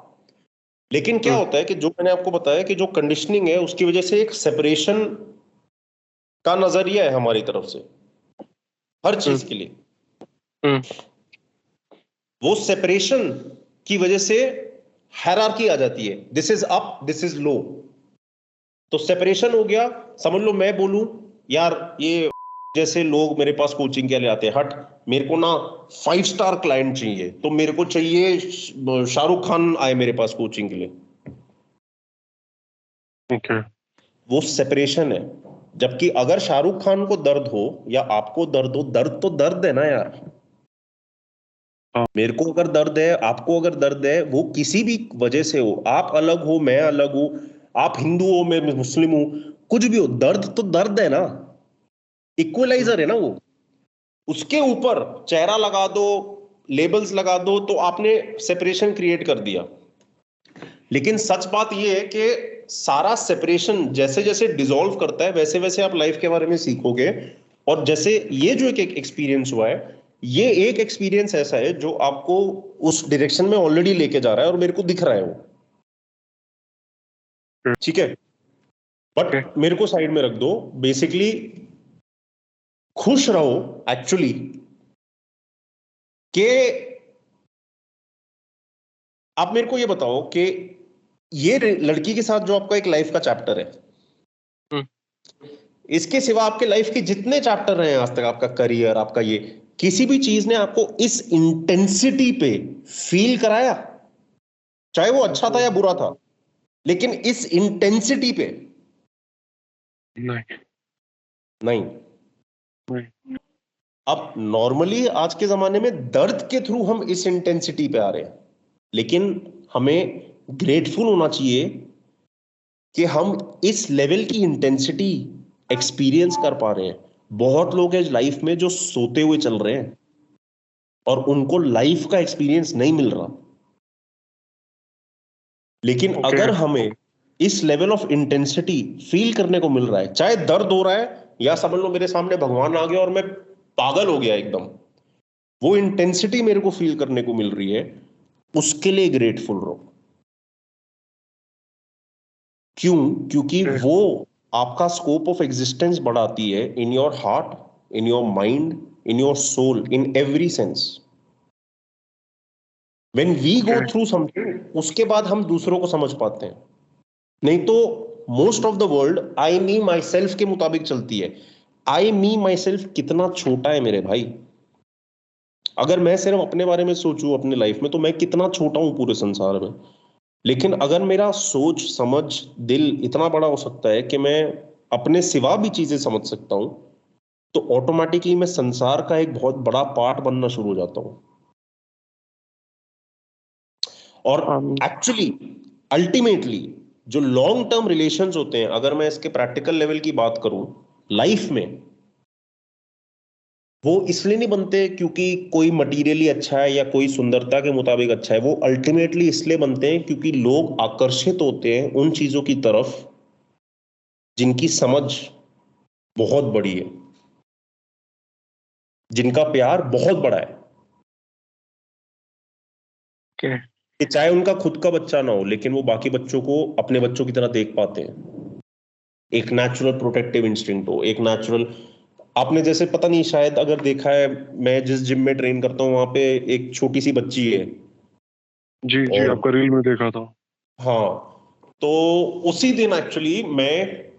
लेकिन क्या हम्म। होता है कि जो मैंने आपको बताया कि जो कंडीशनिंग है उसकी वजह से एक सेपरेशन का नजरिया है हमारी तरफ से हर हम्म। चीज के लिए। हम्म। वो सेपरेशन की वजह से हायरार्की आ जाती है, this is up this is low. तो सेपरेशन हो गया। समझ लो मैं बोलूं यार ये जैसे लोग मेरे पास कोचिंग के लिए आते हैं, हट मेरे को ना 5 स्टार क्लाइंट चाहिए, तो मेरे को चाहिए शाहरुख खान आए मेरे पास कोचिंग के लिए। ओके। वो सेपरेशन है। जबकि अगर शाहरुख खान को दर्द हो या आपको दर्द हो, दर्द तो दर्द है ना यार। हाँ। मेरे को अगर दर्द है, आपको अगर दर्द है, वो किसी भी वजह से हो, आप अलग हो मैं अलग हूं, आप हिंदू हो मैं मुस्लिम हूं, कुछ भी हो, दर्द तो दर्द है ना। हम्म। इक्वलाइजर है ना वो। उसके ऊपर चेहरा लगा दो, लेबल्स लगा दो, तो आपने सेपरेशन क्रिएट कर दिया। लेकिन सच बात यह है कि सारा सेपरेशन जैसे जैसे डिसॉल्व करता है वैसे वैसे आप लाइफ के बारे में सीखोगे। और जैसे ये जो एक एक्सपीरियंस हुआ है, ये एक एक्सपीरियंस ऐसा है जो आपको उस डायरेक्शन में ऑलरेडी लेके जा रहा है और मेरे को दिख रहा है वो। ठीक है, ओके। बट मेरे को साइड में रख दो। बेसिकली खुश रहो एक्चुअली कि आप मेरे को ये बताओ कि ये लड़की के साथ जो आपका एक लाइफ का चैप्टर है, हम्म। इसके सिवा आपके लाइफ के जितने चैप्टर रहे हैं आज तक, आपका करियर, आपका ये, किसी भी चीज ने आपको इस इंटेंसिटी पे फील कराया, चाहे वो अच्छा था या बुरा था, लेकिन इस इंटेंसिटी पे नहीं। नहीं। नहीं। अब नॉर्मली आज के जमाने में दर्द के थ्रू हम इस इंटेंसिटी पे आ रहे हैं, लेकिन हमें ग्रेटफुल होना चाहिए कि हम इस लेवल की इंटेंसिटी एक्सपीरियंस कर पा रहे हैं। बहुत लोग हैं लाइफ में जो सोते हुए चल रहे हैं और उनको लाइफ का एक्सपीरियंस नहीं मिल रहा। लेकिन ओके। अगर हमें इस लेवल ऑफ इंटेंसिटी फील करने को मिल रहा है, चाहे दर्द हो रहा है या समझ लो मेरे सामने भगवान आ गया और मैं पागल हो गया एकदम, वो इंटेंसिटी मेरे को फील करने को मिल रही है, उसके लिए ग्रेटफुल रहो। क्यों? क्योंकि ओके। वो आपका स्कोप ऑफ एग्जिस्टेंस बढ़ाती है in your heart, in your mind, in your soul, in every sense. When we go okay. Through something, उसके बाद हम दूसरों को समझ पाते हैं। नहीं तो most of the world I me my self के मुताबिक चलती है। आई मी माई सेल्फ कितना छोटा है मेरे भाई। अगर मैं सिर्फ अपने बारे में सोचूं अपने लाइफ में, तो मैं कितना छोटा हूं पूरे संसार में। लेकिन अगर मेरा सोच समझ दिल इतना बड़ा हो सकता है कि मैं अपने सिवा भी चीजें समझ सकता हूं, तो ऑटोमेटिकली मैं संसार का एक बहुत बड़ा पार्ट बनना शुरू हो जाता हूं। और um, एक्चुअली अल्टीमेटली जो लॉन्ग टर्म रिलेशंस होते हैं, अगर मैं इसके प्रैक्टिकल लेवल की बात करूं लाइफ में, वो इसलिए नहीं बनते क्योंकि कोई मटीरियली अच्छा है या कोई सुंदरता के मुताबिक अच्छा है। वो अल्टीमेटली इसलिए बनते हैं क्योंकि लोग आकर्षित होते हैं उन चीजों की तरफ जिनकी समझ बहुत बड़ी है, जिनका प्यार बहुत बड़ा है। ओके। कि चाहे उनका खुद का बच्चा ना हो, लेकिन वो बाकी बच्चों को अपने बच्चों की तरह देख पाते हैं। एक नेचुरल प्रोटेक्टिव इंस्टिंक्ट हो, एक नेचुरल। आपने जैसे पता नहीं शायद अगर देखा है, मैं जिस जिम में ट्रेन करता हूँ वहां पे एक छोटी सी बच्ची है। जी जी, और आपका रील में देखा था। हाँ, तो उसी दिन एक्चुअली मैं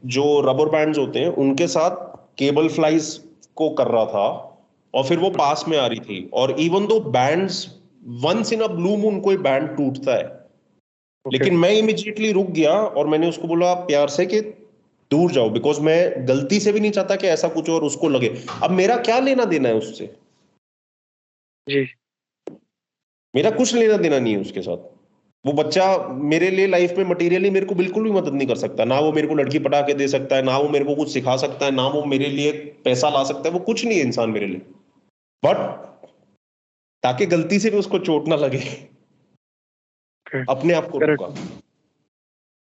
जो रबर बैंड्स होते हैं उनके साथ केबल फ्लाइज को कर रहा था, और फिर वो पास में आ रही थी। और even though bands, once in a blue moon कोई बैंड टूटता है, ओके। लेकिन मैं इमिजिएटली रुक गया और मैंने उसको बोला प्यार से कि दूर जाओ, बिकॉज मैं गलती से भी नहीं चाहता कि ऐसा कुछ और उसको लगे। अब मेरा क्या लेना देना है उससे? जी। मेरा कुछ लेना देना नहीं है उसके साथ। वो बच्चा मेरे लिए लाइफ में मटेरियली मेरे को बिल्कुल भी मदद नहीं कर सकता, ना वो मेरे को लड़की पटा के दे सकता है, ना वो मेरे को कुछ सिखा सकता है, ना वो मेरे लिए पैसा ला सकता है, वो कुछ नहीं है इंसान मेरे लिए। बट ताकि गलती से भी उसको चोट ना लगे, ओके। अपने आप को करेक्ट। रोका।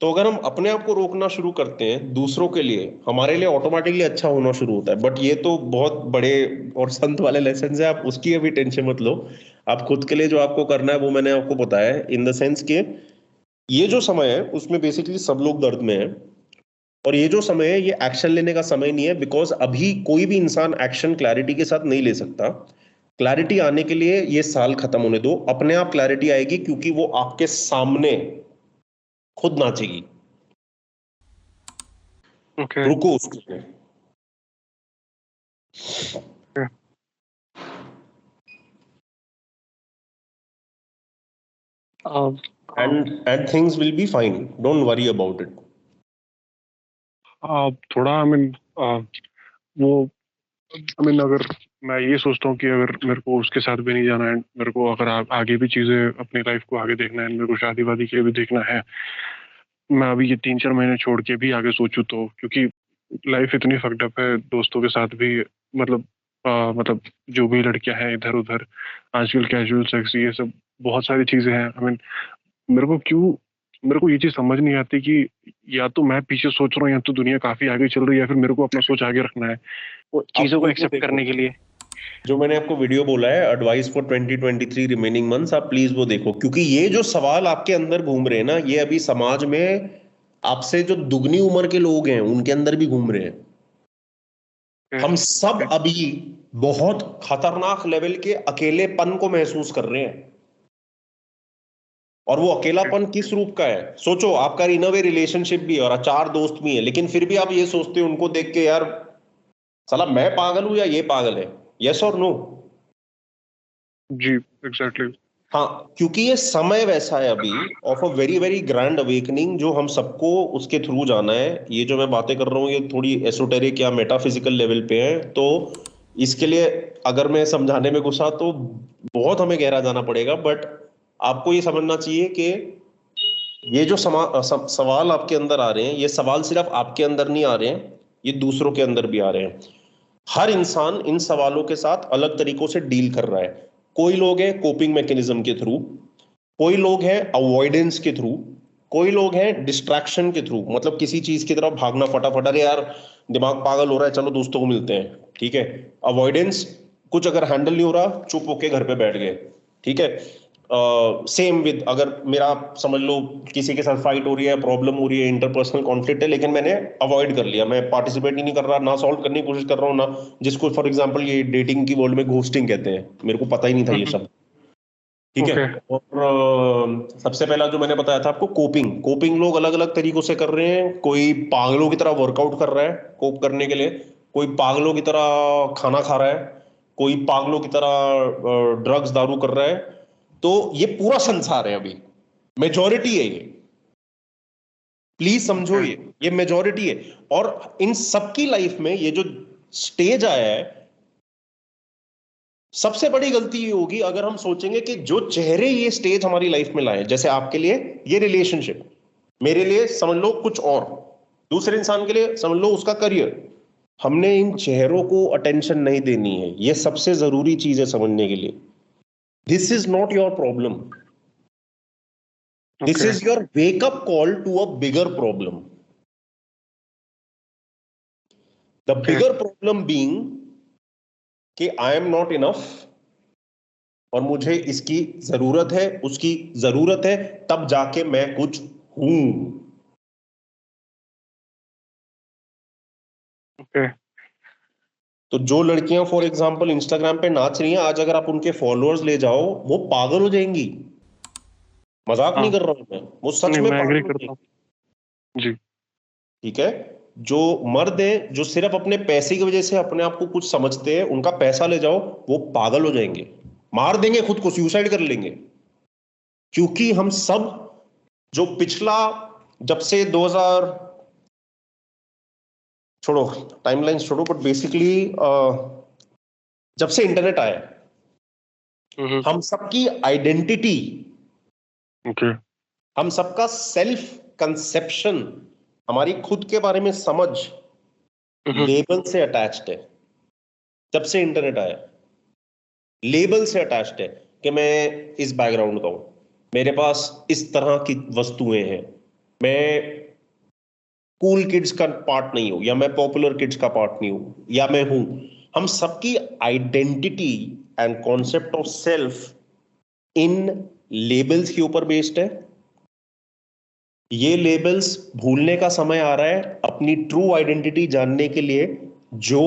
तो अगर हम अपने आप को रोकना शुरू करते हैं दूसरों के लिए, हमारे लिए ऑटोमेटिकली अच्छा होना शुरू होता है। बट ये तो बहुत बड़े और संत वाले लेसन है, आप उसकी अभी टेंशन मत लो। आप खुद के लिए जो आपको करना है वो मैंने आपको बताया है, इन द सेंस के ये जो समय है उसमें बेसिकली सब लोग दर्द में है। और ये जो समय है ये एक्शन लेने का समय नहीं है, बिकॉज अभी कोई भी इंसान एक्शन क्लैरिटी के साथ नहीं ले सकता। क्लैरिटी आने के लिए ये साल खत्म होने दो, अपने आप क्लैरिटी आएगी, क्योंकि वो आपके सामने खुद नाचेगी। ओके। रुको उसके लिए। And things will be fine, don't worry about it. थोड़ा आई मीन वो आई मीन अगर मैं ये सोचता हूँ कि अगर मेरे को उसके साथ भी नहीं जाना है, मेरे को अगर आगे भी चीजें अपनी लाइफ को आगे देखना है, मेरे को शादी वादी के लिए भी देखना है, मैं अभी ये 3-4 महीने छोड़ के भी आगे सोचूं तो, क्योंकि लाइफ इतनी फक्ड अप है दोस्तों के साथ भी। मतलब मतलब जो भी लड़कियां हैं इधर उधर, आजकल कैजुअल सेक्स ये सब बहुत सारी चीजें हैं। आई मीन मेरे को क्यों मेरे को ये चीज समझ नहीं आती कि या तो मैं पीछे सोच रहा हूँ या तो दुनिया काफी आगे चल रही है, या फिर मेरे को अपना सोच आगे रखना है वो आप चीजों को प्लीज वो एक्सेप्ट देखो, करने के लिए। जो मैंने आपको वीडियो बोला है एडवाइस फॉर 2023 रिमेनिंग मंथ्स, आप प्लीज वो देखो, क्योंकि ये जो सवाल आपके अंदर घूम रहे हैं ना, ये अभी समाज में आपसे जो दुगनी उम्र के लोग हैं उनके अंदर भी घूम रहे हैं। हम सब अभी बहुत खतरनाक लेवल के अकेलेपन को महसूस कर रहे हैं। और वो अकेलापन किस रूप का है? सोचो, आपका इन अ वे रिलेशनशिप भी है और चार दोस्त भी हैं, लेकिन फिर भी आप ये सोचते हो उनको देख के, यार साला मैं पागल हूं या ये पागल है? यस और नो? जी एग्जैक्टली। हाँ, क्योंकि ये समय वैसा है अभी of a very very grand awakening, जो हम सबको उसके थ्रू जाना है। ये जो मैं बातें कर रहा हूँ ये थोड़ी एसोटेरिक या मेटाफिजिकल लेवल पे है, तो इसके लिए अगर मैं समझाने में घुसा तो बहुत हमें गहरा जाना पड़ेगा। बट आपको ये समझना चाहिए कि ये जो सवाल आपके अंदर आ रहे हैं, ये सवाल सिर्फ आपके अंदर नहीं आ रहे हैं, ये दूसरों के अंदर भी आ रहे हैं। हर इंसान इन सवालों के साथ अलग तरीकों से डील कर रहा है। कोई लोग हैं कोपिंग मैकेनिज्म के थ्रू, कोई लोग हैं अवॉइडेंस के थ्रू, कोई लोग हैं डिस्ट्रैक्शन के थ्रू, मतलब किसी चीज की तरफ भागना फटाफट, अरे यार दिमाग पागल हो रहा है चलो दोस्तों को मिलते हैं, ठीक है। अवॉइडेंस, कुछ अगर हैंडल नहीं हो रहा चुप होके घर पे बैठ गए, ठीक है। सेम विद, अगर मेरा समझ लो किसी के साथ फाइट हो रही है, प्रॉब्लम हो रही है, इंटरपर्सनल कॉन्फ्लिक्ट है, लेकिन मैंने अवॉइड कर लिया, मैं पार्टिसिपेट ही नहीं कर रहा, ना सॉल्व करने की कोशिश कर रहा हूँ, ना जिसको फॉर एग्जांपल ये डेटिंग की वर्ल्ड में घोस्टिंग कहते हैं, मेरे को पता ही नहीं था ये शब्द, ठीक है। ओके। और सबसे पहला जो मैंने बताया था आपको, कोपिंग। कोपिंग लोग अलग अलग तरीकों से कर रहे हैं। कोई पागलों की तरह वर्कआउट कर रहा है कोप करने के लिए, कोई पागलों की तरह खाना खा रहा है, कोई पागलों की तरह ड्रग्स दारू कर रहा है। तो ये पूरा संसार है अभी, मेजोरिटी है ये, प्लीज समझो, ओके। ये मेजोरिटी है। और इन सबकी लाइफ में ये जो स्टेज आया है, सबसे बड़ी गलती ये होगी अगर हम सोचेंगे कि जो चेहरे ये स्टेज हमारी लाइफ में लाए, जैसे आपके लिए ये रिलेशनशिप, मेरे लिए समझ लो कुछ और, दूसरे इंसान के लिए समझ लो उसका करियर, हमने इन चेहरों को अटेंशन नहीं देनी है। ये सबसे जरूरी चीज है समझने के लिए। This is not your problem, this okay. Is your wake up call to a bigger problem. The okay. Bigger problem being कि आई एम नॉट इनफ, और मुझे इसकी जरूरत है, उसकी जरूरत है, तब जाके मैं कुछ हूं। ओके। तो जो लड़कियां फॉर एग्जांपल इंस्टाग्राम पे नाच रही हैं, आज अगर आप उनके फॉलोअर्स ले जाओ, वो पागल हो जाएंगी। मजाक नहीं हाँ। कर रहा हूं मैं, वो सच नहीं, में मैं एग्री पागल हो करता हूँ। जाएंगी। जी। ठीक है। जो मर्द हैं जो सिर्फ अपने पैसे की वजह से अपने आप को कुछ समझते हैं, उनका पैसा ले जाओ, वो पागल हो जाएंगे, मार देंगे खुद को, सुसाइड कर लेंगे। क्योंकि हम सब जो पिछला, जब से 2000, छोड़ो टाइमलाइंस छोड़ो, बट बेसिकली जब से इंटरनेट आया, हम सबकी आइडेंटिटी, ओके। हम सबका सेल्फ कंसेप्शन, हमारी खुद के बारे में समझ लेबल से अटैच्ड है। जब से इंटरनेट आया लेबल से अटैच्ड है कि मैं इस बैकग्राउंड का हूं, मेरे पास इस तरह की वस्तुएं हैं, मैं कूल किड्स का पार्ट नहीं हूं, या मैं पॉपुलर किड्स का पार्ट नहीं हूं, या मैं हूं। हम सबकी identity and concept of self in labels के ऊपर बेस्ड है। ये लेबल्स भूलने का समय आ रहा है अपनी ट्रू आइडेंटिटी जानने के लिए, जो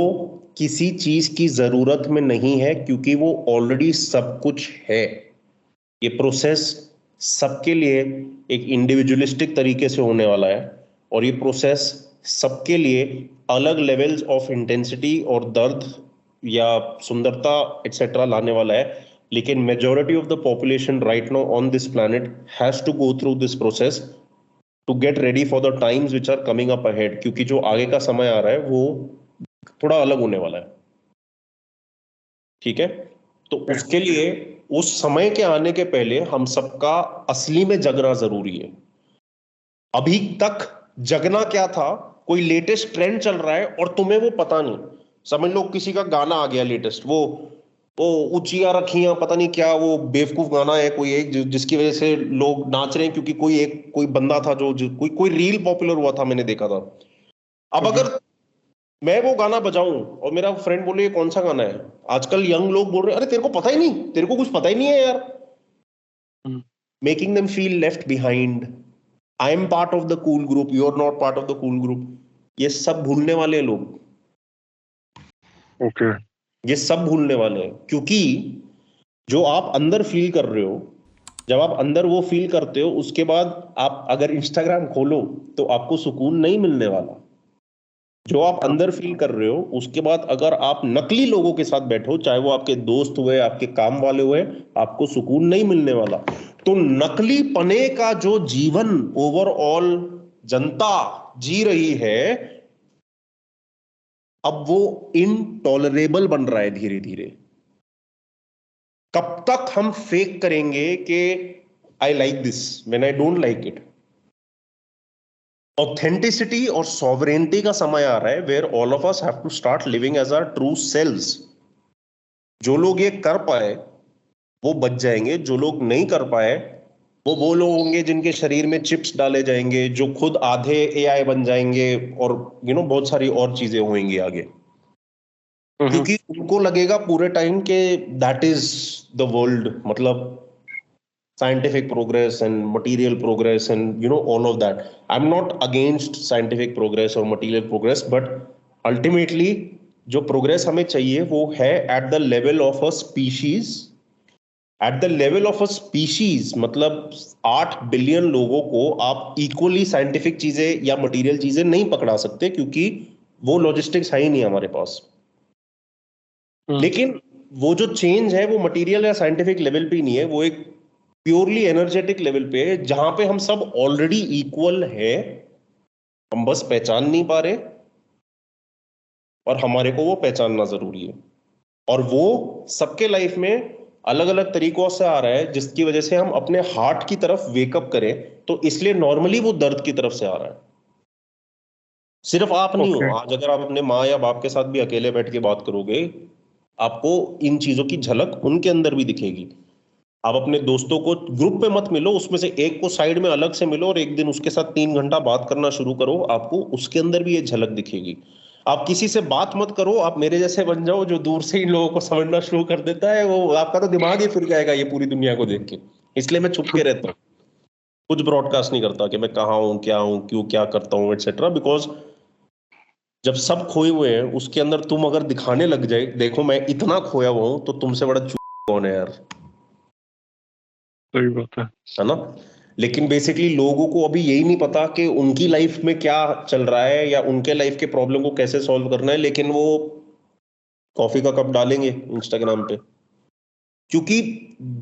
किसी चीज की जरूरत में नहीं है, क्योंकि वो ऑलरेडी सब कुछ है। ये प्रोसेस सबके लिए एक इंडिविजुअलिस्टिक तरीके से होने वाला है, और ये प्रोसेस सबके लिए अलग लेवल्स ऑफ इंटेंसिटी और दर्द या सुंदरता एक्सेट्रा लाने वाला है। लेकिन majority of the population right now on this planet has to go through this process to get ready for the times which are coming up ahead, क्योंकि जो आगे का समय आ रहा है वो थोड़ा अलग होने वाला है। ठीक है, तो उसके लिए उस समय के आने के पहले हम सबका असली में जगना जरूरी है। अभी तक जगना क्या था, कोई लेटेस्ट ट्रेंड चल रहा है और तुम्हें वो पता नहीं। समझ लो किसी का गाना आ गया लेटेस्ट, वो ऊंचियां रखियां, पता नहीं क्या, वो बेवकूफ गाना है कोई एक, जिसकी वजह से लोग नाच रहे हैं, क्योंकि कोई बंदा था जो कोई रील पॉपुलर हुआ था, मैंने देखा था। अब अगर मैं वो गाना बजाऊं और मेरा फ्रेंड बोले ये कौन सा गाना है, आजकल यंग लोग बोल रहे हैं अरे तेरे को पता ही नहीं, तेरे को कुछ पता ही नहीं है यार। Making them feel left behind, I am part of the cool group, you are not part of the cool group. ये सब भूलने वाले हैं लोग। ओके। ये सब भूलने वाले हैं, क्योंकि जो आप अंदर फील कर रहे हो, जब आप अंदर वो फील करते हो, उसके बाद आप अगर इंस्टाग्राम खोलो तो आपको सुकून नहीं मिलने वाला। जो आप अंदर फील कर रहे हो, उसके बाद अगर आप नकली लोगों के साथ बैठो, चाहे वो आपके दोस्त हुए, आपके काम वाले हुए, आपको सुकून नहीं मिलने वाला। तो नकली पने का जो जीवन ओवरऑल जनता जी रही है, अब वो इनटॉलरेबल बन रहा है धीरे धीरे। कब तक हम फेक करेंगे कि I like this when I don't like it. Authenticity और सॉवरेनिटी का समय आ रहा है where all of us have to start living as our true selves. जो लोग ये कर पाए वो बच जाएंगे, जो लोग नहीं कर पाए वो लोग होंगे जिनके शरीर में चिप्स डाले जाएंगे, जो खुद आधे एआई बन जाएंगे, और बहुत सारी और चीजें होंगी आगे, क्योंकि उनको लगेगा पूरे टाइम के दैट इज द वर्ल्ड, मतलब scientific progress and material progress and all of that. I'm not against scientific progress or material progress, but ultimately जो progress हमें चाहिए वो है at the level of a species. At the level of a species मतलब 8 billion लोगों को आप equally scientific चीजें या मटेरियल चीजें नहीं पकड़ा सकते, क्योंकि वो लॉजिस्टिक्स है ही नहीं हमारे पास। लेकिन वो जो चेंज है वो मटेरियल या साइंटिफिक लेवल पे ही नहीं है, वो एक प्योरली एनर्जेटिक लेवल पे है, जहां पे हम सब ऑलरेडी इक्वल है, हम बस पहचान नहीं पा रहे, और हमारे को वो पहचानना जरूरी है। और वो सबके लाइफ में अलग अलग तरीकों से आ रहा है, जिसकी वजह से हम अपने हार्ट की तरफ वेकअप करें, तो इसलिए नॉर्मली वो दर्द की तरफ से आ रहा है। सिर्फ आप नहीं हो, आज अगर आप अपने माँ या बाप के साथ भी अकेले बैठ के बात करोगे, आपको इन चीजों की झलक उनके अंदर भी दिखेगी। आप अपने दोस्तों को ग्रुप पे मत मिलो, उसमें से एक को साइड में अलग से मिलो और एक दिन उसके साथ 3 घंटा बात करना शुरू करो, आपको उसके अंदर भी ये झलक दिखेगी। आप किसी से बात मत करो, आप मेरे जैसे बन जाओ जो दूर से इन लोगों को समझना शुरू कर देता है, वो आपका तो दिमाग ही फिर जाएगा ये पूरी दुनिया को देख के। इसलिए मैं छुप के रहता हूँ, कुछ ब्रॉडकास्ट नहीं करता कि मैं कहाँ हूँ, क्या हूँ, क्यों, क्या करता हूँ, एटसेट्रा। बिकॉज जब सब खोए हुए हैं उसके अंदर तुम अगर दिखाने लग जाए देखो मैं इतना खोया हुआ हूं, तो तुमसे बड़ा कौन है यार। सही बात है ना। लेकिन बेसिकली लोगों को अभी यही नहीं पता कि उनकी लाइफ में क्या चल रहा है या उनके लाइफ के प्रॉब्लम को कैसे सॉल्व करना है, लेकिन वो कॉफी का कप डालेंगे इंस्टाग्राम पे, क्योंकि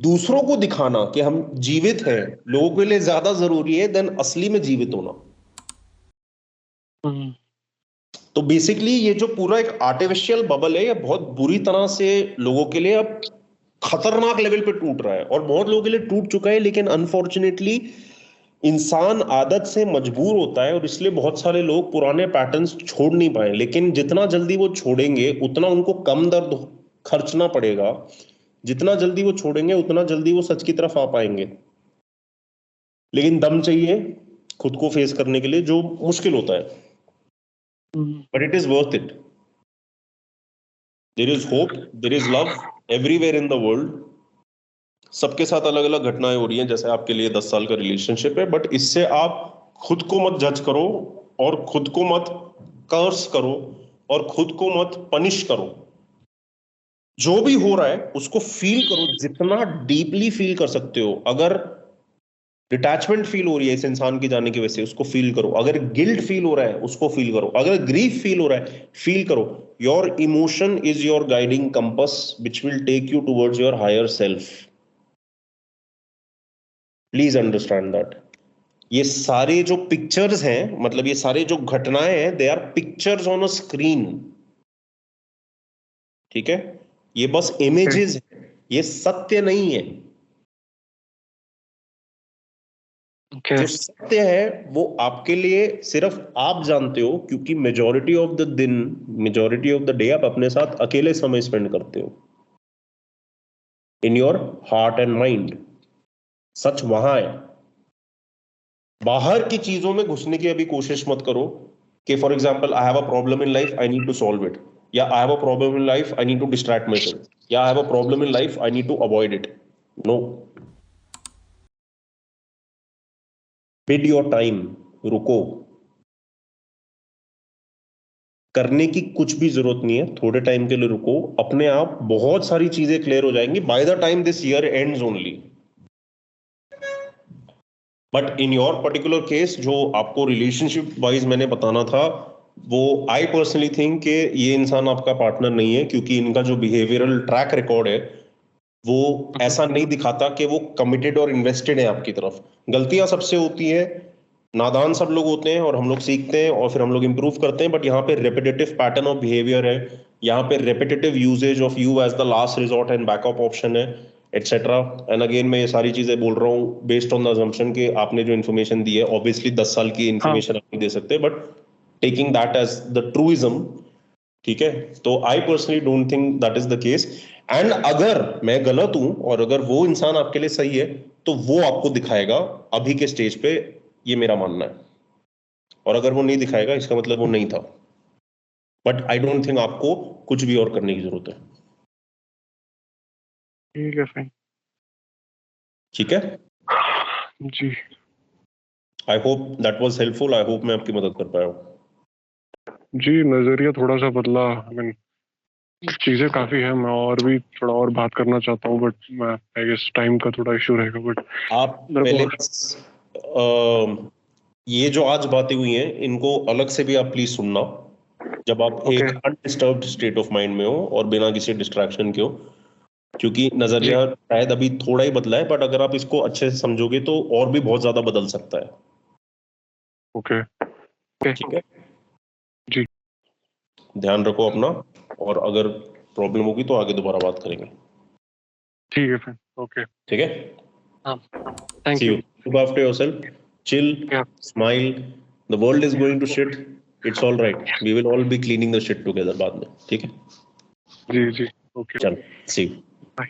दूसरों को दिखाना कि हम जीवित हैं लोगों के लिए ज्यादा जरूरी है देन असली में जीवित होना। तो बेसिकली ये जो पूरा एक आर्टिफिशियल बबल है ये बहुत बुरी तरह से लोगों के लिए अब खतरनाक लेवल पे टूट रहा है, और बहुत लोगों के लिए टूट चुका है। लेकिन अनफॉर्चुनेटली इंसान आदत से मजबूर होता है, और इसलिए बहुत सारे लोग पुराने पैटर्न्स छोड़ नहीं पाए। लेकिन जितना जल्दी वो छोड़ेंगे उतना उनको कम दर्द खर्चना पड़ेगा, जितना जल्दी वो छोड़ेंगे उतना जल्दी वो सच की तरफ आ पाएंगे। लेकिन दम चाहिए खुद को फेस करने के लिए, जो मुश्किल होता है, but it is worth it. There is hope, there is love everywhere in the world. सबके साथ अलग अलग घटनाएं हो रही हैं, जैसे आपके लिए 10 साल का रिलेशनशिप है, बट इससे आप खुद को मत जज करो, और खुद को मत कर्स करो, और खुद को मत पनिश करो। जो भी हो रहा है उसको फील करो, जितना डीपली फील कर सकते हो। अगर डिटैचमेंट फील हो रही है इस इंसान की जाने की वजह से, उसको फील करो। अगर गिल्ट फील हो रहा है उसको फील करो। अगर ग्रीफ फील हो रहा है फील करो। Your emotion is your guiding compass which will take you towards your higher self. Please understand that. ये सारे जो पिक्चर्स हैं, मतलब ये सारे जो घटनाएं हैं, they are pictures on a screen. ठीक है, ये बस इमेजेस है, ये सत्य नहीं है। जो सत्य है वो आपके लिए सिर्फ आप जानते हो, क्योंकि मेजॉरिटी ऑफ द दिन, मेजॉरिटी ऑफ द डे आप अपने साथ अकेले समय स्पेंड करते हो in your heart and mind. सच वहां है। बाहर की चीजों में घुसने की अभी कोशिश मत करो कि for example I have a problem in life, I need to solve it, या I have a problem in life, I need to distract myself, या I have a problem in life, I need to avoid it. No, bide your time. रुको, करने की कुछ भी जरूरत नहीं है, थोड़े टाइम के लिए रुको। अपने आप बहुत सारी चीजें क्लियर हो जाएंगी by the time this year ends only. But in your particular case, जो आपको रिलेशनशिप वाइज मैंने बताना था, वो आई पर्सनली थिंक कि ये इंसान आपका पार्टनर नहीं है, क्योंकि इनका जो बिहेवियरल ट्रैक रिकॉर्ड है वो ऐसा नहीं दिखाता कि वो कमिटेड और इन्वेस्टेड है आपकी तरफ। गलतियां सबसे होती है, नादान सब लोग होते हैं, और हम लोग सीखते हैं और फिर हम लोग इंप्रूव करते हैं। बट यहाँ पे रेपिटेटिव पैटर्न ऑफ बिहेवियर है, यहाँ पे repetitive usage of you as the last resort and backup option है, एटसेट्रा। एंड अगेन मैं ये सारी चीजें बोल रहा हूँ बेस्ड ऑन द अजम्पशन कि आपने जो इन्फॉर्मेशन दी है, ऑब्वियसली 10 साल की इन्फॉर्मेशन आप नहीं दे सकते, but taking that as the truism. ठीक है, तो I personally don't think that is the case. And अगर मैं गलत हूं और अगर वो इंसान आपके लिए सही है, तो वो आपको दिखाएगा अभी के स्टेज पे, ये मेरा मानना है। और अगर वो नहीं दिखाएगा इसका मतलब वो नहीं था। बट आई डोंट थिंक आपको कुछ भी और करने की जरूरत है। ठीक है, फाइन। ठीक है जी I hope that was helpful. I hope मैं आपकी मदद कर पाया हूँ। जी, नजरिया थोड़ा सा बदला। आई मीन चीजें काफी है, मैं और भी थोड़ा और बात करना चाहता हूँ, बट मैं आई गेस टाइम का थोड़ा इशू रहेगा। बट आप मेरे पहले को बस ये जो आज बातें हुई हैं इनको अलग से भी आप प्लीज सुनना, जब आप एक अनडिस्टर्ब्ड स्टेट ऑफ माइंड में हो और बिना किसी डिस्ट्रैक्शन के हो। क्योंकि नजरिया शायद अभी थोड़ा ही बदला है, बट अगर आप इसको अच्छे से समझोगे तो और भी बहुत ज्यादा बदल सकता है। ओके ठीक है, जी, ध्यान रखो अपना, और अगर प्रॉब्लम होगी तो आगे दोबारा बात करेंगे। ठीक है, फाइन, ओके, ठीक है, हाँ, thank see you. you. Look after yourself, chill, smile. The world is going to shit, it's all right, we will all be cleaning the shit together बाद में। ठीक है, जी जी, ओके, चल, see you. बाय।